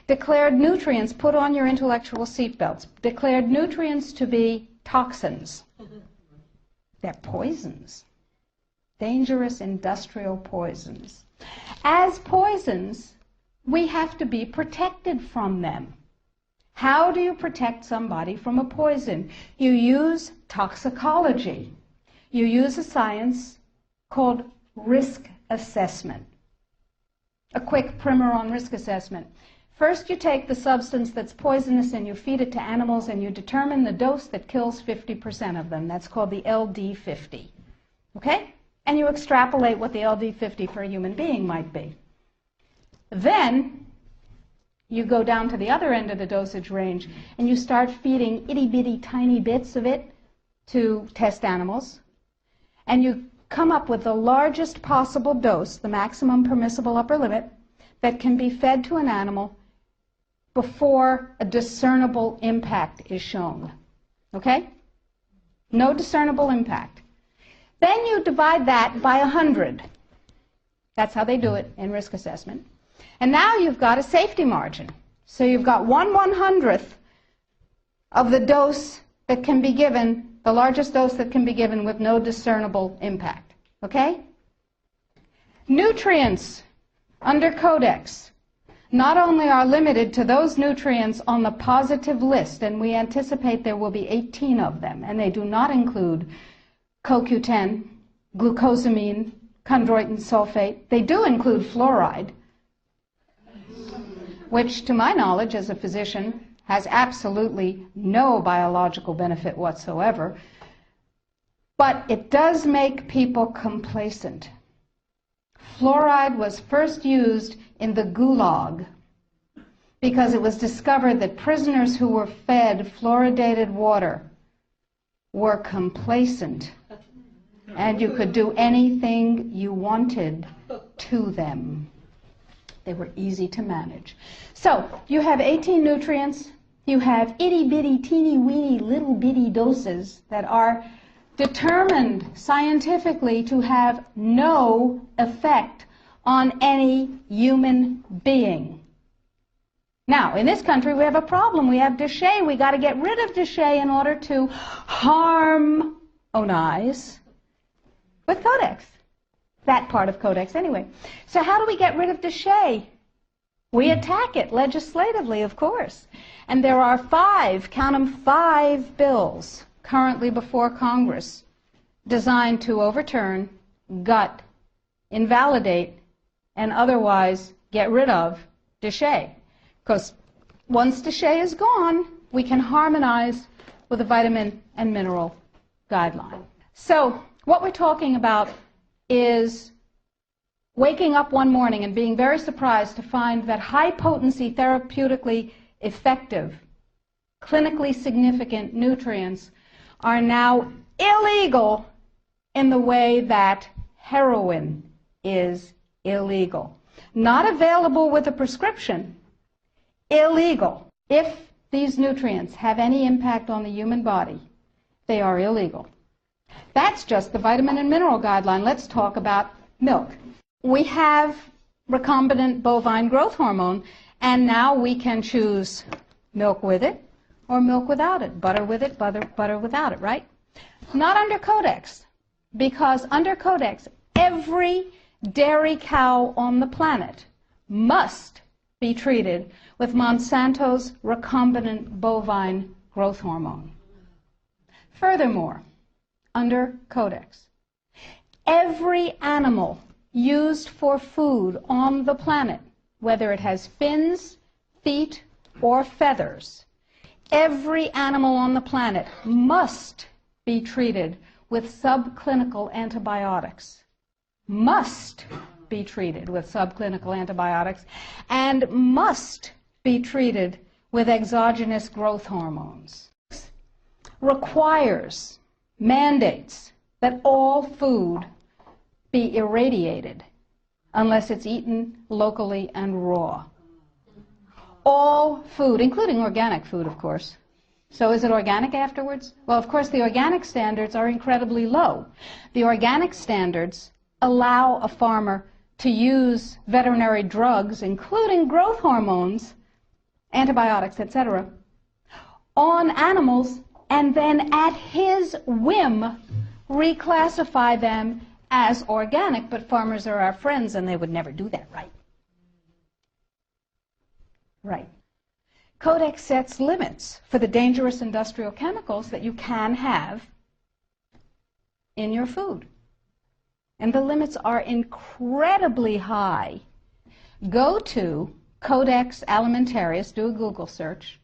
declared nutrients, put on your intellectual seatbelts, declared nutrients to be toxins. They're poisons. Dangerous industrial poisons. As poisons, we have to be protected from them. How do you protect somebody from a poison? You use toxicology. You use a science called risk assessment. A quick primer on risk assessment. First, you take the substance that's poisonous and you feed it to animals and you determine the dose that kills 50% of them. That's called the LD50. Okay? And you extrapolate what the LD50 for a human being might be. Then, you go down to the other end of the dosage range and you start feeding itty-bitty tiny bits of it to test animals. And you come up with the largest possible dose, the maximum permissible upper limit, that can be fed to an animal before a discernible impact is shown. Okay? No discernible impact. Then you divide that by 100. That's how they do it in risk assessment. And now you've got a safety margin. So you've got 1/100th of the dose that can be given, the largest dose that can be given with no discernible impact. Okay? Nutrients under Codex not only are limited to those nutrients on the positive list, and we anticipate there will be 18 of them, and they do not include CoQ10, glucosamine, chondroitin sulfate. They do include fluoride, which, to my knowledge as a physician, has absolutely no biological benefit whatsoever. But it does make people complacent. Fluoride was first used in the Gulag because it was discovered that prisoners who were fed fluoridated water were complacent, and you could do anything you wanted to them. They were easy to manage. So you have 18 nutrients. You have itty-bitty, teeny-weeny, little-bitty doses that are determined scientifically to have no effect on any human being. Now, in this country, we have a problem. We have DSHEA. We got to get rid of DSHEA in order to harmonize with Codex. That part of Codex, anyway. So how do we get rid of DSHEA? We attack it legislatively, of course. And there are 5, count them, 5 bills currently before Congress designed to overturn, gut, invalidate, and otherwise get rid of DSHEA. Because once DSHEA is gone, we can harmonize with the vitamin and mineral guideline. So what we're talking about is waking up one morning and being very surprised to find that high-potency, therapeutically effective, clinically significant nutrients are now illegal in the way that heroin is illegal. Not available with a prescription, illegal. If these nutrients have any impact on the human body, they are illegal. That's just the vitamin and mineral guideline. Let's talk about milk. We have recombinant bovine growth hormone, and now we can choose milk with it or milk without it, butter with it, butter without it, right? Not under Codex, because under Codex, every dairy cow on the planet must be treated with Monsanto's recombinant bovine growth hormone. Furthermore, under Codex, every animal used for food on the planet, whether it has fins, feet, or feathers, every animal on the planet must be treated with subclinical antibiotics. Must be treated with subclinical antibiotics and must be treated with exogenous growth hormones. Requires, mandates that all food be irradiated unless it's eaten locally and raw. All food, including organic food, of course. So is it organic afterwards? Well, of course, the organic standards are incredibly low. The organic standards allow a farmer to use veterinary drugs, including growth hormones, antibiotics, etc., on animals, and then at his whim reclassify them as organic, but farmers are our friends and they would never do that, right? Right. Codex sets limits for the dangerous industrial chemicals that you can have in your food. And the limits are incredibly high. Go to Codex Alimentarius, do a Google search,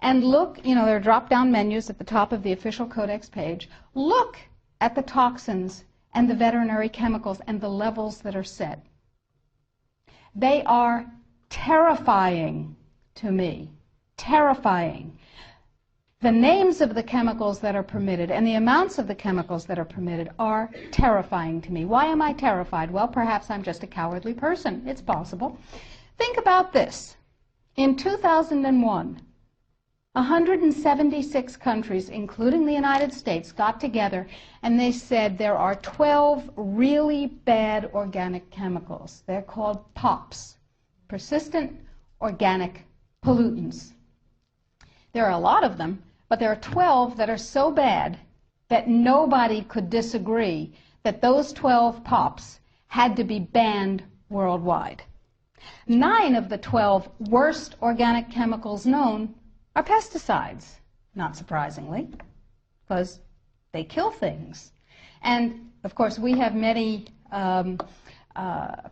and look, there are drop-down menus at the top of the official Codex page. Look at the toxins and the veterinary chemicals and the levels that are set. They are terrifying to me. Terrifying. The names of the chemicals that are permitted and the amounts of the chemicals that are permitted are terrifying to me. Why am I terrified? Well, perhaps I'm just a cowardly person. It's possible. Think about this. In 2001, 176 countries, including the United States, got together and they said there are 12 really bad organic chemicals. They're called POPs, persistent organic pollutants. There are a lot of them, but there are 12 that are so bad that nobody could disagree that those 12 POPs had to be banned worldwide. 9 of the 12 worst organic chemicals known are pesticides, not surprisingly, because they kill things. And, of course, we have many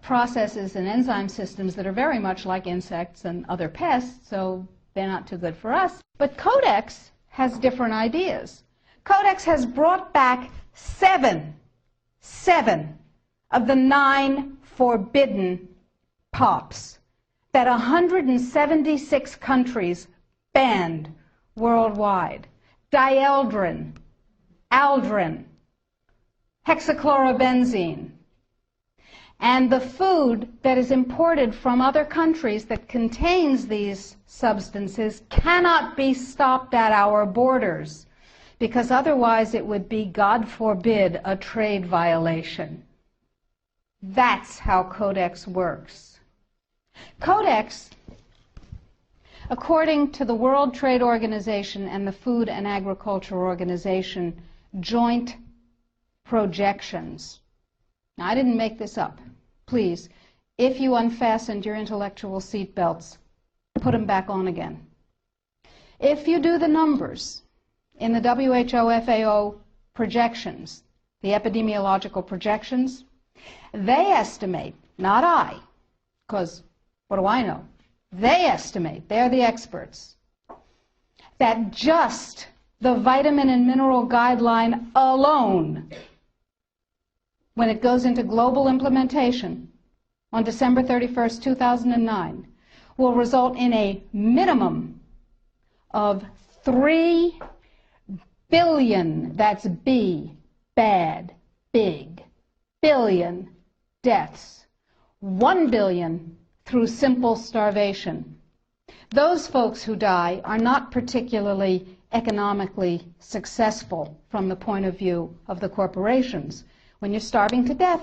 processes and enzyme systems that are very much like insects and other pests, so they're not too good for us. But Codex has different ideas. Codex has brought back 7 of the 9 forbidden POPs that 176 countries banned worldwide. Dieldrin, aldrin, hexachlorobenzene. And the food that is imported from other countries that contains these substances cannot be stopped at our borders, because otherwise it would be, God forbid, a trade violation. That's how Codex works. Codex, according to the World Trade Organization and the Food and Agriculture Organization joint projections. Now, I didn't make this up. Please, if you unfastened your intellectual seatbelts, put them back on again. If you do the numbers in the WHO-FAO projections, the epidemiological projections, they estimate, not I, because what do I know? They estimate, they're the experts, that just the vitamin and mineral guideline alone, when it goes into global implementation on December 31st, 2009, will result in a minimum of 3 billion, that's B, bad, big, billion deaths, 1 billion through simple starvation. Those folks who die are not particularly economically successful from the point of view of the corporations. When you're starving to death,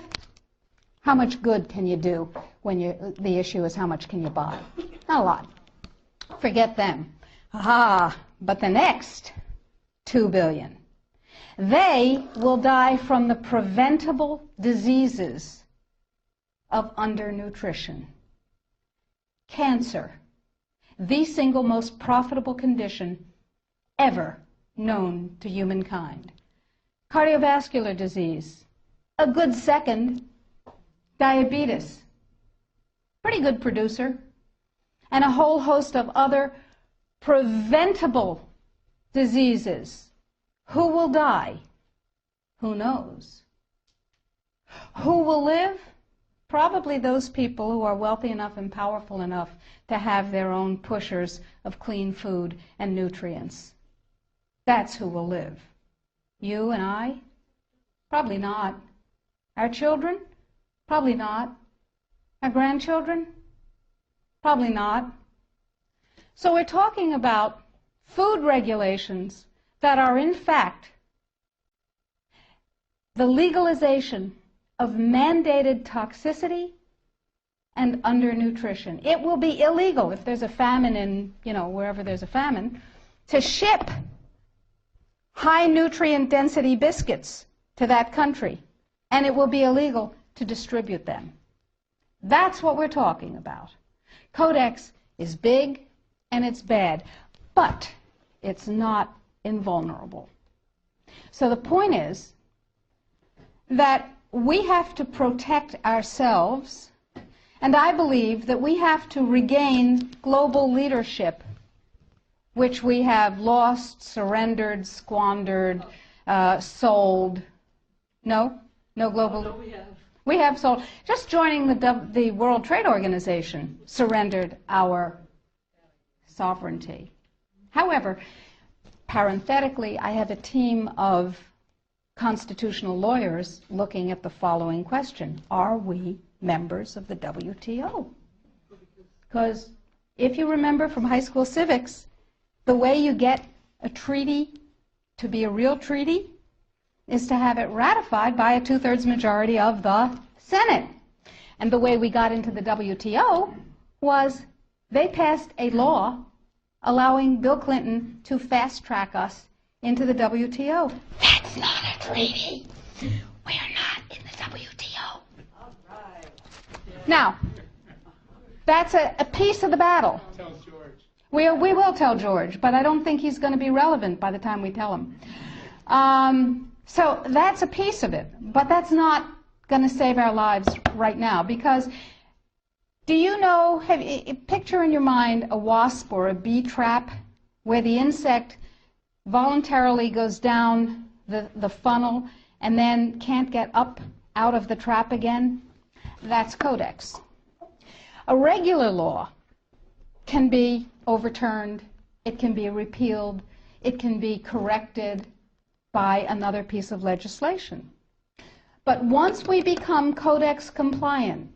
how much good can you do when the issue is how much can you buy? Not a lot. Forget them. But the next 2 billion, they will die from the preventable diseases of undernutrition. Cancer, the single most profitable condition ever known to humankind. Cardiovascular disease, a good second. Diabetes, pretty good producer. And a whole host of other preventable diseases. Who will die? Who knows? Who will live? Probably those people who are wealthy enough and powerful enough to have their own pushers of clean food and nutrients. That's who will live. You and I? Probably not. Our children? Probably not. Our grandchildren? Probably not. So we're talking about food regulations that are in fact the legalization of mandated toxicity and undernutrition. It will be illegal if there's a famine in, wherever there's a famine, to ship high nutrient density biscuits to that country. And it will be illegal to distribute them. That's what we're talking about. Codex is big and it's bad, but it's not invulnerable. So the point is that we have to protect ourselves, and I believe that we have to regain global leadership, which we have lost, surrendered, squandered, sold. No global. We have sold. Just joining the World Trade Organization surrendered our sovereignty. However, Parenthetically, I have a team of constitutional lawyers looking at the following question: are we members of the WTO? Because if you remember from high school civics, the way you get a treaty to be a real treaty is to have it ratified by a 2/3 majority of the Senate. And the way we got into the WTO was they passed a law allowing Bill Clinton to fast-track us into the WTO. That's not a treaty. We're not in the WTO. All right. Now, that's a piece of the battle.
Tell George.
We will tell George, but I don't think he's going to be relevant by the time we tell him. So that's a piece of it, but that's not going to save our lives right now, because do you know, picture in your mind a wasp or a bee trap where the insect voluntarily goes down the funnel and then can't get up out of the trap again? That's Codex. A regular law can be overturned, it can be repealed, it can be corrected by another piece of legislation. But once we become Codex compliant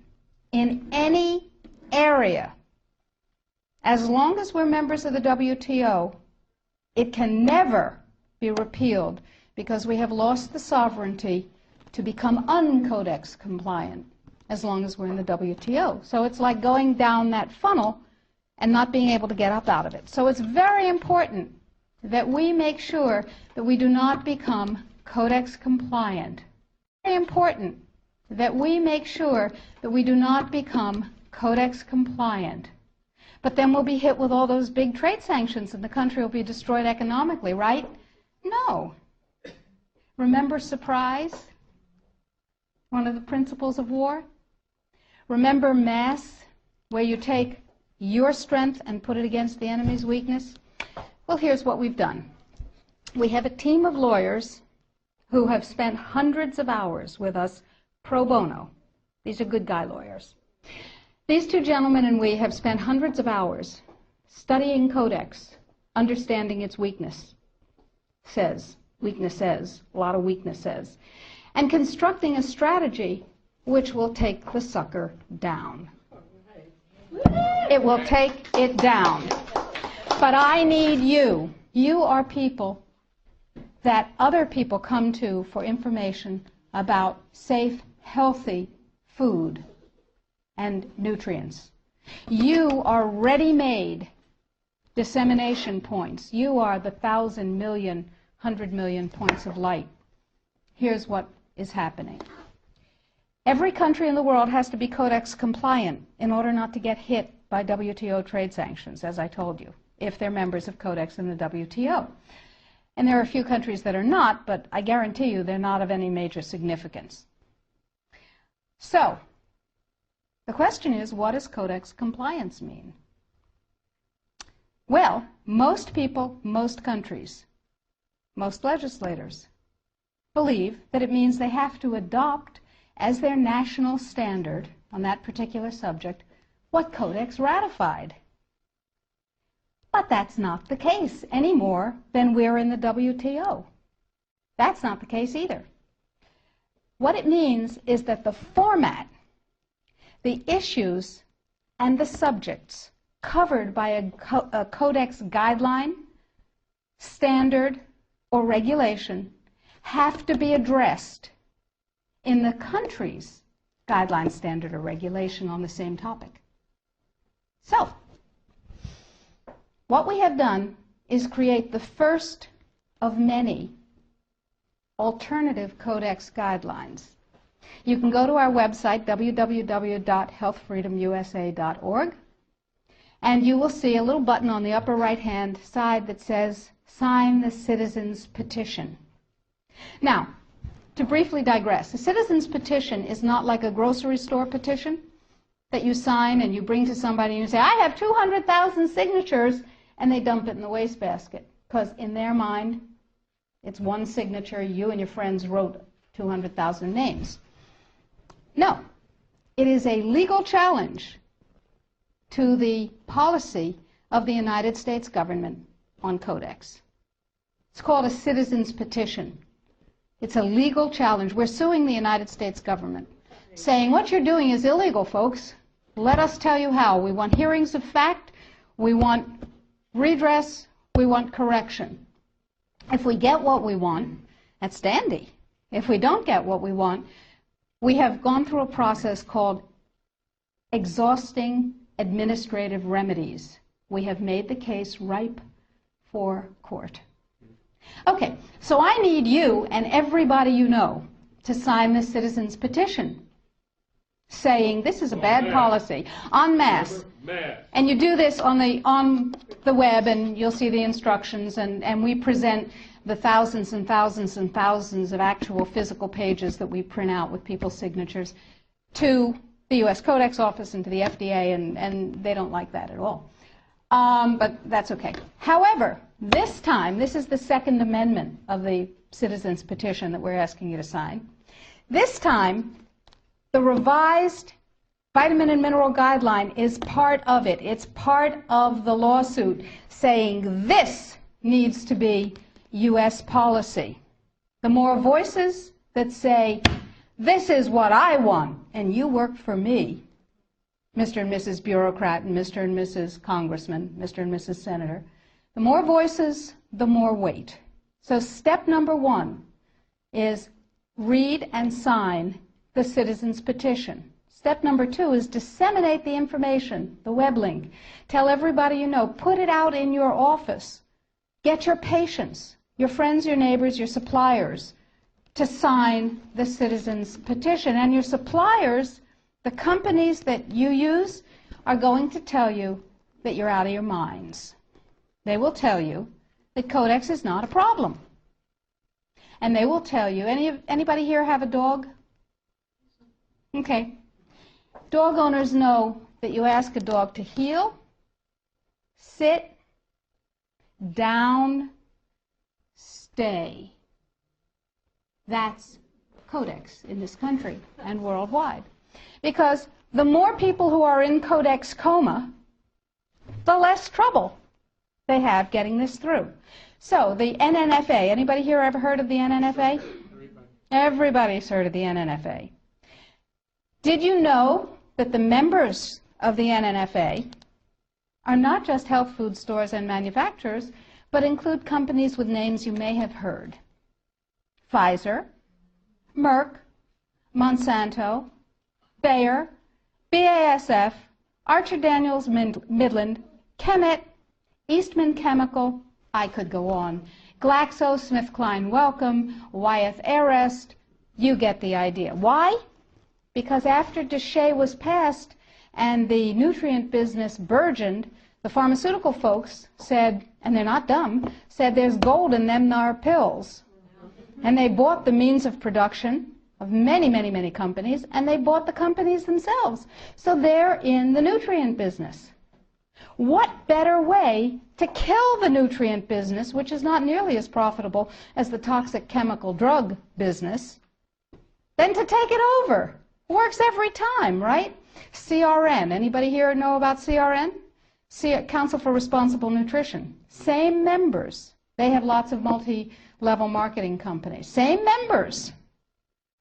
in any area, as long as we're members of the WTO, it can never be repealed, because we have lost the sovereignty to become un-Codex compliant as long as we're in the WTO. So it's like going down that funnel and not being able to get up out of it. So it's very important that we make sure that we do not become Codex compliant. Very important that we make sure that we do not become Codex compliant. But then we'll be hit with all those big trade sanctions and the country will be destroyed economically, right? No. Remember surprise? One of the principles of war? Remember mass, where you take your strength and put it against the enemy's weakness? Well, here's what we've done. We have a team of lawyers who have spent hundreds of hours with us pro bono. These are good guy lawyers. These two gentlemen and we have spent hundreds of hours studying Codex, understanding its weaknesses, a lot of weaknesses, and constructing a strategy which will take the sucker down. It will take it down. But I need you. You are people that other people come to for information about safe, healthy food and nutrients. You are ready-made dissemination points. You are the 1,000 million, 100 million points of light. Here's what is happening. Every country in the world has to be Codex compliant in order not to get hit by WTO trade sanctions, as I told you, if they're members of Codex in the WTO. And there are a few countries that are not, but I guarantee you they're not of any major significance. So, the question is, what does Codex compliance mean? Well, most people, most countries, most legislators believe that it means they have to adopt as their national standard on that particular subject what Codex ratified. But that's not the case any more than we're in the WTO. That's not the case either. What it means is that the format, the issues, and the subjects covered by a Codex guideline, standard, or regulation have to be addressed in the country's guideline, standard, or regulation on the same topic. So, what we have done is create the first of many alternative Codex guidelines. You can go to our website, www.healthfreedomusa.org, and you will see a little button on the upper right-hand side that says, Sign the Citizen's Petition. Now, to briefly digress, a citizen's petition is not like a grocery store petition that you sign and you bring to somebody and you say, I have 200,000 signatures, and they dump it in the wastebasket, because in their mind, it's one signature, you and your friends wrote 200,000 names. No, it is a legal challenge to the policy of the United States government on Codex. It's called a citizen's petition. It's a legal challenge. We're suing the United States government, saying what you're doing is illegal, folks. Let us tell you how. We want hearings of fact. We want redress. We want correction. If we get what we want, that's dandy. If we don't get what we want, we have gone through a process called exhausting administrative remedies. We have made the case ripe for court. Okay, so I need you and everybody you know to sign this citizen's petition saying this is a bad policy, en masse. And you do this on the web, and you'll see the instructions, and we present the thousands and thousands and thousands of actual physical pages that we print out with people's signatures to the U.S. Codex Office and to the FDA, and they don't like that at all. But that's okay. However, this time, this is the Second Amendment of the Citizens Petition that we're asking you to sign. This time, the revised vitamin and mineral guideline is part of it. It's part of the lawsuit saying this needs to be U.S. policy. The more voices that say, this is what I want, and you work for me, Mr. and Mrs. Bureaucrat and Mr. and Mrs. Congressman, Mr. and Mrs. Senator, the more voices, the more weight. So step number one is read and sign the citizen's petition. Step number two is disseminate the information, the web link. Tell everybody you know. Put it out in your office. Get your patients, your friends, your neighbors, your suppliers to sign the citizen's petition. And your suppliers, the companies that you use, are going to tell you that you're out of your minds. They will tell you that Codex is not a problem. And they will tell you, anybody here have a dog? Okay. Dog owners know that you ask a dog to heel, sit, down, stay. That's Codex in this country and worldwide. Because the more people who are in Codex coma, the less trouble they have getting this through. So the NNFA, anybody here ever heard of the NNFA? Everybody's heard of the NNFA. Did you know that the members of the NNFA are not just health food stores and manufacturers, but include companies with names you may have heard? Pfizer, Merck, Monsanto, Bayer, BASF, Archer Daniels Midland, Chemet, Eastman Chemical, I could go on, GlaxoSmithKline Wellcome, Wyeth Airest, you get the idea. Why? Because after DSHEA was passed and the nutrient business burgeoned, the pharmaceutical folks said, and they're not dumb, said there's gold in them thar pills. And they bought the means of production of many, many, many companies, and they bought the companies themselves. So they're in the nutrient business. What better way to kill the nutrient business, which is not nearly as profitable as the toxic chemical drug business, than to take it over? Works every time, right? CRN. Anybody here know about CRN? Council for Responsible Nutrition. Same members. They have lots of multi-level marketing companies. Same members.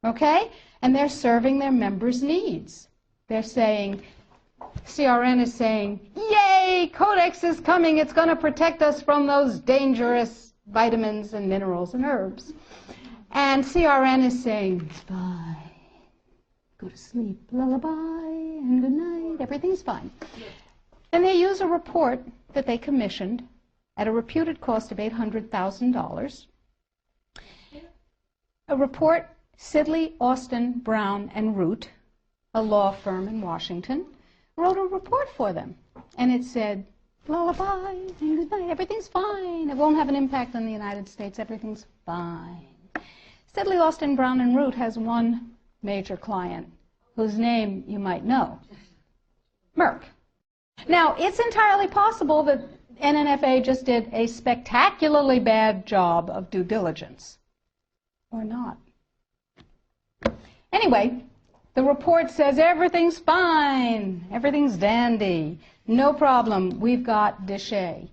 Okay? And they're serving their members' needs. They're saying, CRN is saying, yay, Codex is coming. It's going to protect us from those dangerous vitamins and minerals and herbs. And CRN is saying, it's fine. Go to sleep, lullaby, and good night. Everything's fine. And they use a report that they commissioned at a reputed cost of $800,000. A report, Sidley, Austin, Brown, and Root, a law firm in Washington, wrote a report for them. And it said, lullaby, and good night. Everything's fine. It won't have an impact on the United States. Everything's fine. Sidley, Austin, Brown, and Root has one major client whose name you might know, Merck. Now, it's entirely possible that NNFA just did a spectacularly bad job of due diligence, or not. Anyway, the report says everything's fine, everything's dandy, no problem, we've got DSHEA.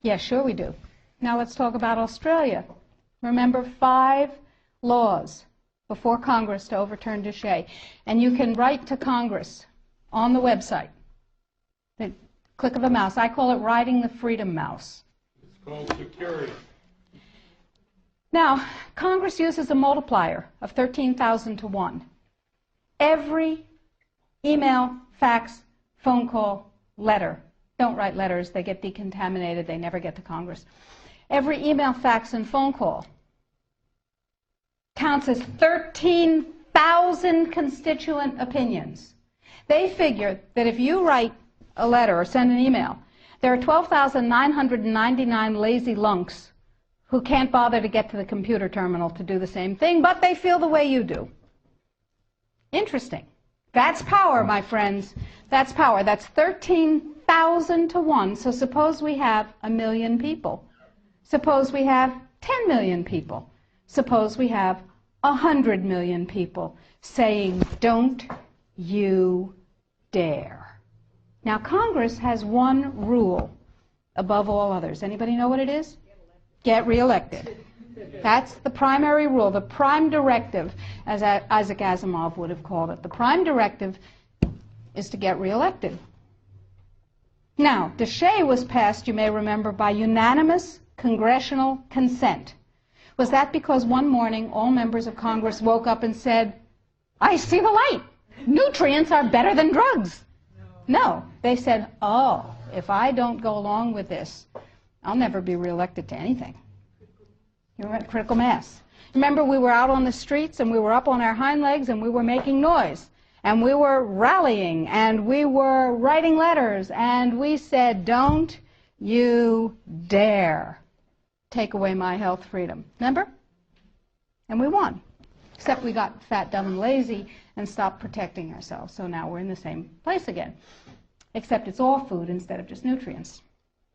Yeah, sure we do. Now let's talk about Australia. Remember, 5 laws before Congress to overturn Duché. And you can write to Congress on the website. The click of a mouse. I call it riding the freedom mouse.
It's called security.
Now, Congress uses a multiplier of 13,000 to 1. Every email, fax, phone call, letter. Don't write letters. They get decontaminated. They never get to Congress. Every email, fax, and phone call counts as 13,000 constituent opinions. They figure that if you write a letter or send an email, there are 12,999 lazy lunks who can't bother to get to the computer terminal to do the same thing, but they feel the way you do. Interesting. That's power, my friends. That's power. That's 13,000 to 1. So suppose we have 1 million people. Suppose we have 10 million people. Suppose we have 100 million people saying, don't you dare. Now, Congress has one rule above all others. Anybody know what it is? Get reelected. That's the primary rule, the prime directive, as Isaac Asimov would have called it. The prime directive is to get reelected. Now, Duché was passed, you may remember, by unanimous congressional consent. Was that because one morning all members of Congress woke up and said, I see the light. Nutrients are better than drugs. No. They said, oh, if I don't go along with this, I'll never be reelected to anything. You remember critical mass. Remember, we were out on the streets and we were up on our hind legs and we were making noise. And we were rallying and we were writing letters and we said, don't you dare take away my health freedom. Remember? And we won. Except we got fat, dumb, and lazy and stopped protecting ourselves. So now we're in the same place again. Except it's all food instead of just nutrients.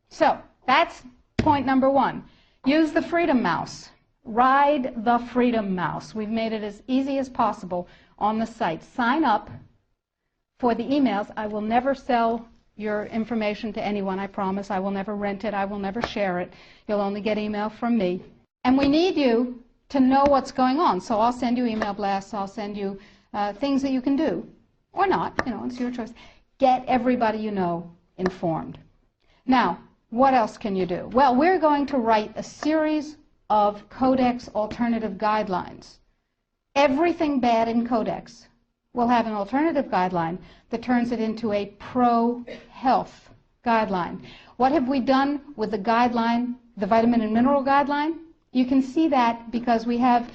So that's point number 1. Use the freedom mouse. Ride the freedom mouse. We've made it as easy as possible on the site. Sign up for the emails. I will never sell your information to anyone, I promise. I will never rent it. I will never share it. You'll only get email from me. And we need you to know what's going on. So I'll send you email blasts. I'll send you things that you can do. Or not. You know, it's your choice. Get everybody you know informed. Now, what else can you do? Well, we're going to write a series of Codex alternative guidelines. Everything bad in Codex will have an alternative guideline that turns it into a pro-health guideline. What have we done with the guideline, the vitamin and mineral guideline? You can see that because we have